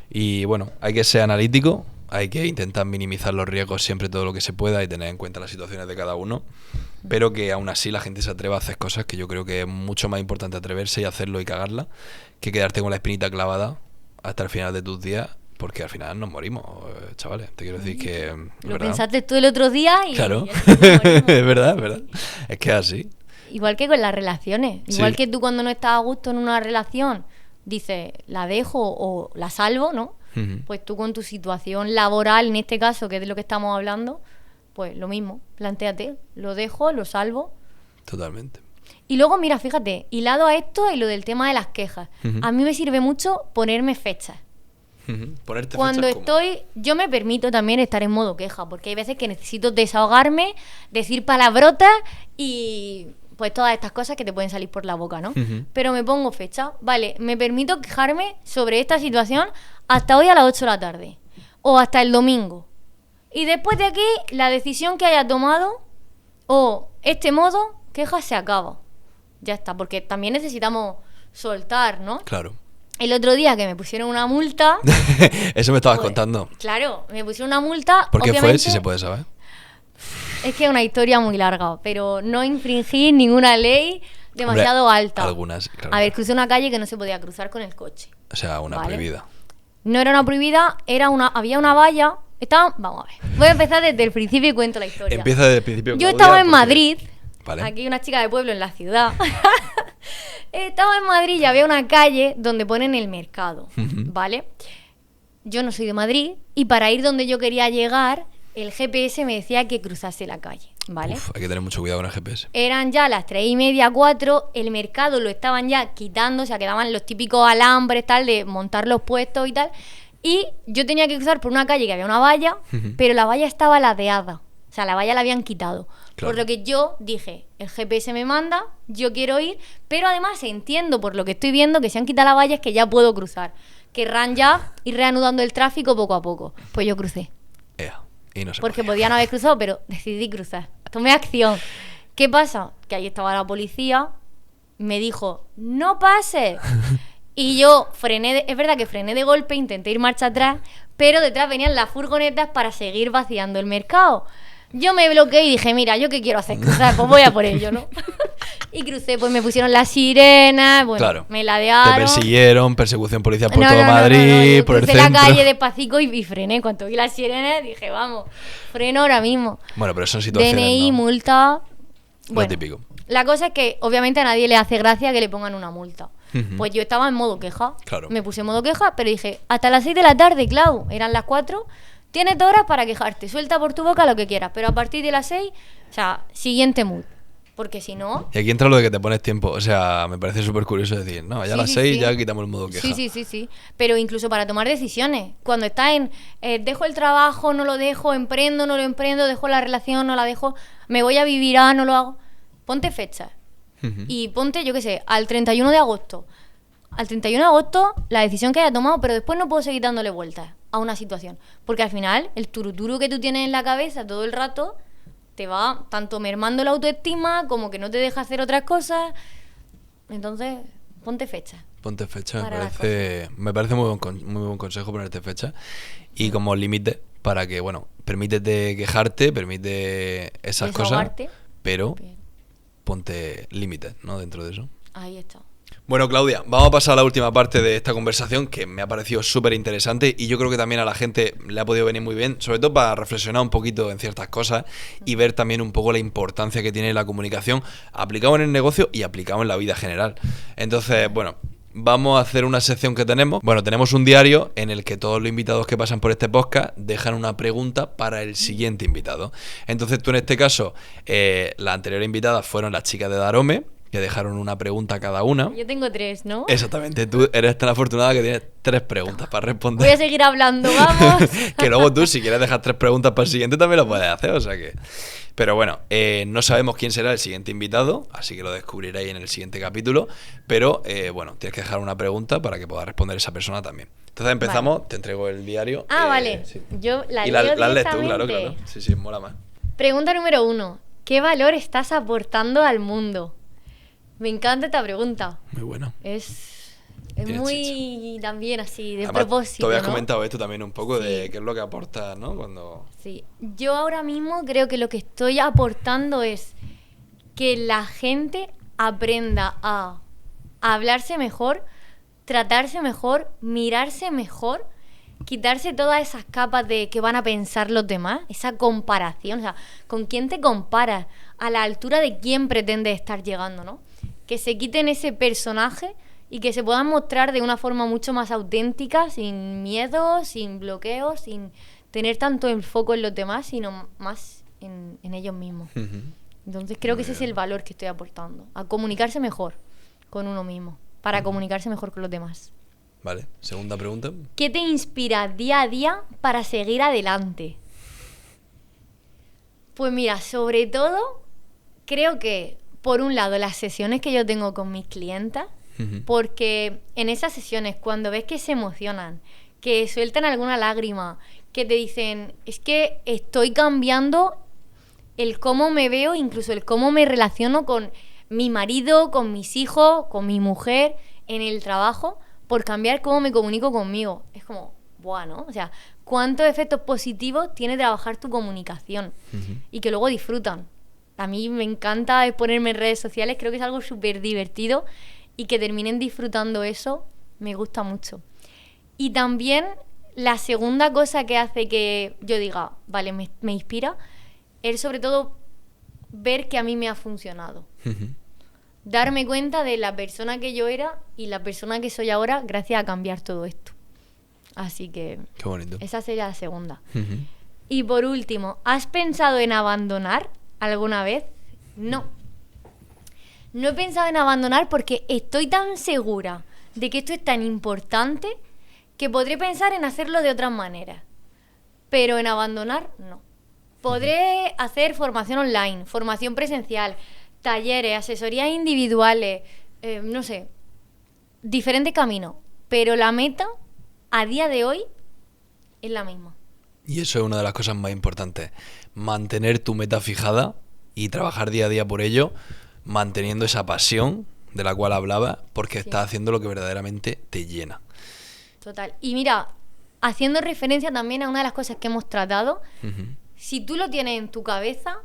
Y bueno, hay que ser analítico, hay que intentar minimizar los riesgos siempre todo lo que se pueda y tener en cuenta las situaciones de cada uno. pero que aún así la gente se atreva a hacer cosas que yo creo que es mucho más importante atreverse y hacerlo y cagarla que quedarte con la espinita clavada hasta el final de tus días, porque al final nos morimos, chavales. Te quiero decir que... Lo ¿verdad? pensaste tú el otro día y... Claro, ya está, nos morimos. es verdad, es verdad. Es que es así. Igual que con las relaciones. Igual Sí. que tú cuando no estás a gusto en una relación, dices, la dejo o la salvo, ¿no? Ujú. Pues tú con tu situación laboral, en este caso, que es de lo que estamos hablando, pues lo mismo. Plantéate, lo dejo, lo salvo. Totalmente. Y luego, mira, fíjate, hilado a esto y lo del tema de las quejas. Ujú. A mí me sirve mucho ponerme fechas. Ujú. Ponerte Cuando fechas como- estoy, yo me permito también estar en modo queja, porque hay veces que necesito desahogarme, decir palabrotas y pues todas estas cosas que te pueden salir por la boca, ¿no? Ujú. Pero me pongo fecha, vale, me permito quejarme sobre esta situación hasta hoy a las 8 de la tarde o hasta el domingo. Y después de aquí, la decisión que haya tomado o este modo, queja se acaba. Ya está, porque también necesitamos soltar, ¿no? Claro. El otro día que me pusieron una multa... Eso me estabas Pues, contando. Claro, me pusieron una multa. ¿Por qué fue? obviamente, Si se puede saber. Es que es una historia muy larga, pero no infringí ninguna ley demasiado Hombre, alta. algunas, claro. A ver, crucé una calle que no se podía cruzar con el coche. O sea, una Vale. prohibida. No era una prohibida, había una valla. Vamos a ver. Voy a empezar desde el principio y cuento la historia. Empieza desde el principio. Yo Claudia, estaba en porque- Madrid. Vale. Aquí una chica de pueblo en la ciudad. Estaba en Madrid y había una calle donde ponen el mercado, Ujú. ¿vale? Yo no soy de Madrid y para ir donde yo quería llegar, el GPS me decía que cruzase la calle, ¿vale? Uf, hay que tener mucho cuidado con el GPS. Eran ya las 3:30, 4, el mercado lo estaban ya quitando, o sea, quedaban los típicos alambres, tal, de montar los puestos y tal. Y yo tenía que cruzar por una calle que había una valla, Ujú. pero la valla estaba ladeada. O sea, la valla la habían quitado. Claro. Por lo que yo dije, el GPS me manda, yo quiero ir, pero además entiendo por lo que estoy viendo que si han quitado la valla es que ya puedo cruzar. Querrán ya ir reanudando el tráfico poco a poco. Pues yo crucé. Ea, y no se Porque podía. podían haber cruzado, pero decidí cruzar. Tomé acción. ¿Qué pasa? Que ahí estaba la policía, me dijo, no pases. Y yo frené, es verdad que frené de golpe, intenté ir marcha atrás, pero detrás venían las furgonetas para seguir vaciando el mercado. Yo me bloqueé y dije, mira, ¿yo qué quiero hacer? Cruzar, pues voy a por ello, ¿no? Y crucé, pues me pusieron las sirenas, bueno, Claro. me Te ladearon. persiguieron, persecución policial por No, todo no, no, Madrid, yo por el crucé centro. la calle despacito y frené. Cuando vi las sirenas dije, vamos, freno ahora mismo. Bueno, pero son situaciones, DNI, ¿no? multa. Lo Bueno, típico. la cosa es que obviamente a nadie le hace gracia que le pongan una multa. Ujú. Pues yo estaba en modo queja. Claro. Me puse en modo queja, pero dije, hasta las 6 de la tarde, Clau, eran las 4. Tienes 2 horas para quejarte. Suelta por tu boca lo que quieras, pero a partir de las 6, o sea, siguiente mood. Porque si no... Y aquí entra lo de que te pones tiempo. O sea, me parece súper curioso decir, no, ya a Sí, las sí, 6 sí. ya quitamos el modo queja. Sí. Pero incluso para tomar decisiones. Cuando estás en dejo el trabajo, no lo dejo, emprendo, no lo emprendo, dejo la relación, no la dejo, me voy a vivir, no lo hago. Ponte fecha. Ujú. Y ponte, yo qué sé, al 31 de agosto. Al 31 de agosto, la decisión que haya tomado, pero después no puedo seguir dándole vueltas a una situación. Porque al final, el turuturu que tú tienes en la cabeza todo el rato te va tanto mermando la autoestima como que no te deja hacer otras cosas. Entonces, ponte fecha. Ponte fecha, Para las me parece muy buen consejo ponerte fecha. Y como límite para que, bueno, permítete quejarte, permite esas cosas, Desahogarte. pero Pero ponte límites, ¿no? Dentro de eso. ahí está. Bueno, Claudia, vamos a pasar a la última parte de esta conversación que me ha parecido súper interesante y yo creo que también a la gente le ha podido venir muy bien, sobre todo para reflexionar un poquito en ciertas cosas y ver también un poco la importancia que tiene la comunicación aplicado en el negocio y aplicado en la vida general. Entonces, bueno, vamos a hacer una sección que tenemos. Bueno, tenemos un diario en el que todos los invitados que pasan por este podcast dejan una pregunta para el siguiente invitado. Entonces tú en este caso, las anteriores invitadas fueron las chicas de Darome, que dejaron una pregunta cada una. Yo tengo 3, ¿no? Exactamente, tú eres tan afortunada que tienes 3 preguntas para Voy a responder. seguir hablando, vamos. Que luego tú, si quieres dejar 3 preguntas para el siguiente, también lo puedes hacer, o sea que... Pero bueno, no sabemos quién será el siguiente invitado, así que lo descubriréis en el siguiente capítulo. Pero bueno, tienes que dejar una pregunta para que pueda responder esa persona también. Entonces empezamos, te entrego el diario. Vale. Sí. Yo la Y leo la lees tú, directamente. claro. Sí, mola más. Pregunta número 1. ¿Qué valor estás aportando al mundo? Me encanta esta pregunta. Muy bueno. Es Tiene muy también así, de Además, propósito, tú habías ¿no? comentado esto también un poco de Sí. qué es lo que aportas, ¿no? Cuando... Sí. Yo ahora mismo creo que lo que estoy aportando es que la gente aprenda a hablarse mejor, tratarse mejor, mirarse mejor, quitarse todas esas capas de que van a pensar los demás, esa comparación, o sea, ¿con quién te comparas? A la altura de quién pretendes estar llegando, ¿no? Que se quiten ese personaje y que se puedan mostrar de una forma mucho más auténtica, sin miedo, sin bloqueos, sin tener tanto el foco en los demás, sino más en ellos mismos. Entonces creo que ese es el valor que estoy aportando, a comunicarse mejor con uno mismo, para comunicarse mejor con los demás. Vale, segunda pregunta. ¿Qué te inspira día a día para seguir adelante? Pues mira, sobre todo, creo que, por un lado, las sesiones que yo tengo con mis clientas, porque en esas sesiones, cuando ves que se emocionan, que sueltan alguna lágrima, que te dicen, es que estoy cambiando el cómo me veo, incluso el cómo me relaciono con mi marido, con mis hijos, con mi mujer, en el trabajo, por cambiar cómo me comunico conmigo. Es como, buah, ¿no? O sea, ¿cuántos efectos positivos tiene trabajar tu comunicación? Y que luego disfrutan. A mí me encanta exponerme en redes sociales, creo que es algo súper divertido, y que terminen disfrutando eso, me gusta mucho. Y también la segunda cosa que hace que yo diga, vale, me inspira, es sobre todo ver que a mí me ha funcionado. Darme cuenta de la persona que yo era y la persona que soy ahora gracias a cambiar todo esto. Así que qué bonito. Esa sería la segunda. Y por último, ¿has pensado en abandonar alguna vez? No. No he pensado en abandonar porque estoy tan segura de que esto es tan importante que podré pensar en hacerlo de otras maneras. Pero en abandonar, no. Podré hacer formación online, formación presencial, talleres, asesorías individuales, no sé, diferentes caminos. Pero la meta, a día de hoy, es la misma. Y eso es una de las cosas más importantes. Mantener tu meta fijada y trabajar día a día por ello, manteniendo esa pasión de la cual hablaba, porque estás haciendo lo que verdaderamente te llena. Total. Y mira, haciendo referencia también a una de las cosas que hemos tratado, si tú lo tienes en tu cabeza,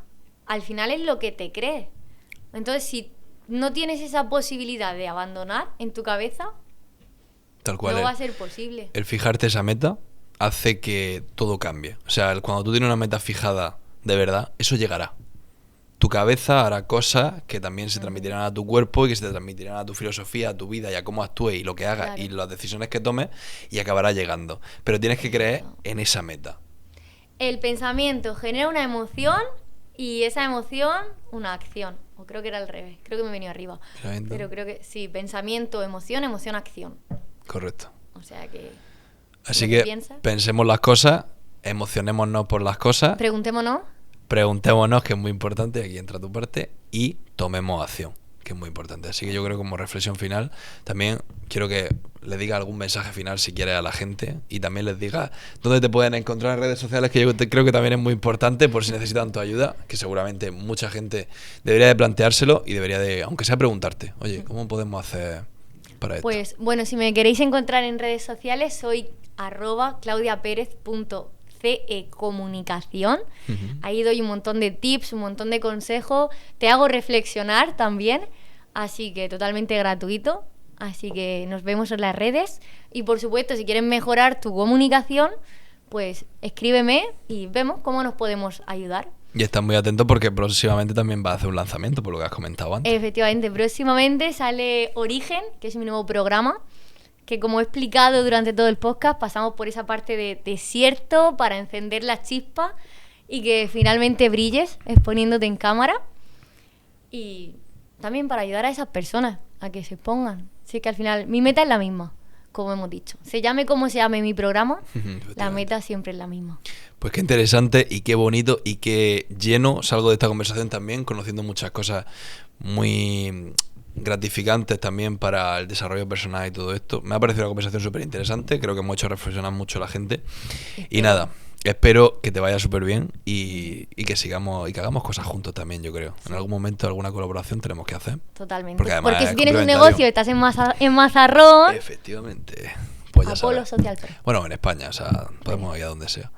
al final es lo que te crees. Entonces, si no tienes esa posibilidad de abandonar en tu cabeza, tal cual no va a ser posible. El fijarte esa meta hace que todo cambie. O sea, cuando tú tienes una meta fijada de verdad, eso llegará. Tu cabeza hará cosas que también se transmitirán a tu cuerpo y que se te transmitirán a tu filosofía, a tu vida y a cómo actúes y lo que hagas y las decisiones que tomes, y acabará llegando. Pero tienes que creer en esa meta. El pensamiento genera una emoción y esa emoción una acción. O creo que era al revés. Creo que me he venido arriba. Pero creo que sí, pensamiento, emoción, acción. Correcto. O sea que... Así que pensemos las cosas, emocionémonos por las cosas. Preguntémonos, que es muy importante, aquí entra tu parte, y tomemos acción, que es muy importante. Así que yo creo que como reflexión final, también quiero que le diga algún mensaje final si quieres a la gente, y también les diga dónde te pueden encontrar en redes sociales, que yo creo que también es muy importante por si necesitan tu ayuda, que seguramente mucha gente debería de planteárselo y debería de, aunque sea preguntarte, oye, ¿cómo podemos hacer para esto? Pues bueno, si me queréis encontrar en redes sociales, soy @claudiaperez.cecomunicación. Ahí doy un montón de tips, un montón de consejos, te hago reflexionar también, así que totalmente gratuito. Así que nos vemos en las redes y por supuesto, si quieres mejorar tu comunicación, pues escríbeme y vemos cómo nos podemos ayudar. Y estás muy atento porque próximamente también va a hacer un lanzamiento, por lo que has comentado antes. Efectivamente, próximamente sale Origen, que es mi nuevo programa, que como he explicado durante todo el podcast, pasamos por esa parte de desierto para encender la chispa y que finalmente brilles exponiéndote en cámara, y también para ayudar a esas personas a que se expongan. Así que al final mi meta es la misma, como hemos dicho. Se llame como se llame mi programa, la meta siempre es la misma. Pues qué interesante y qué bonito y qué lleno salgo de esta conversación también, conociendo muchas cosas muy gratificantes también para el desarrollo personal y todo esto. Me ha parecido una conversación súper interesante, creo que hemos hecho reflexionar mucho a la gente. Y nada, espero que te vaya súper bien y que sigamos y que hagamos cosas juntos también, yo creo. En algún momento alguna colaboración tenemos que hacer. Totalmente. Porque si tienes un negocio y estás en Mazarrón... Efectivamente. Pues ya Apolo sabes. Social Club. Bueno, en España, o sea, podemos ir a donde sea.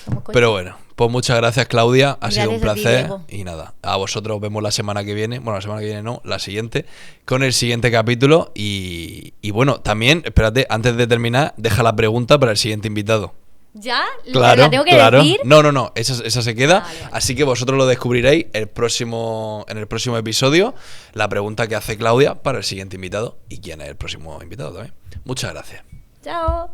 Somos coches. Pero bueno, pues muchas gracias, Claudia. Ha sido un Gracias a ti, placer. Diego. Y nada, a vosotros vemos la semana que viene. Bueno, la semana que viene no, la siguiente. Con el siguiente capítulo. Y bueno, también, espérate, antes de terminar, deja la pregunta para el siguiente invitado. ¿Ya? Claro, ¿La tengo que claro. decir? No, esa se queda. Vale, vale. Así que vosotros lo descubriréis en el próximo episodio. La pregunta que hace Claudia para el siguiente invitado. Y quién es el próximo invitado también. Muchas gracias. Chao.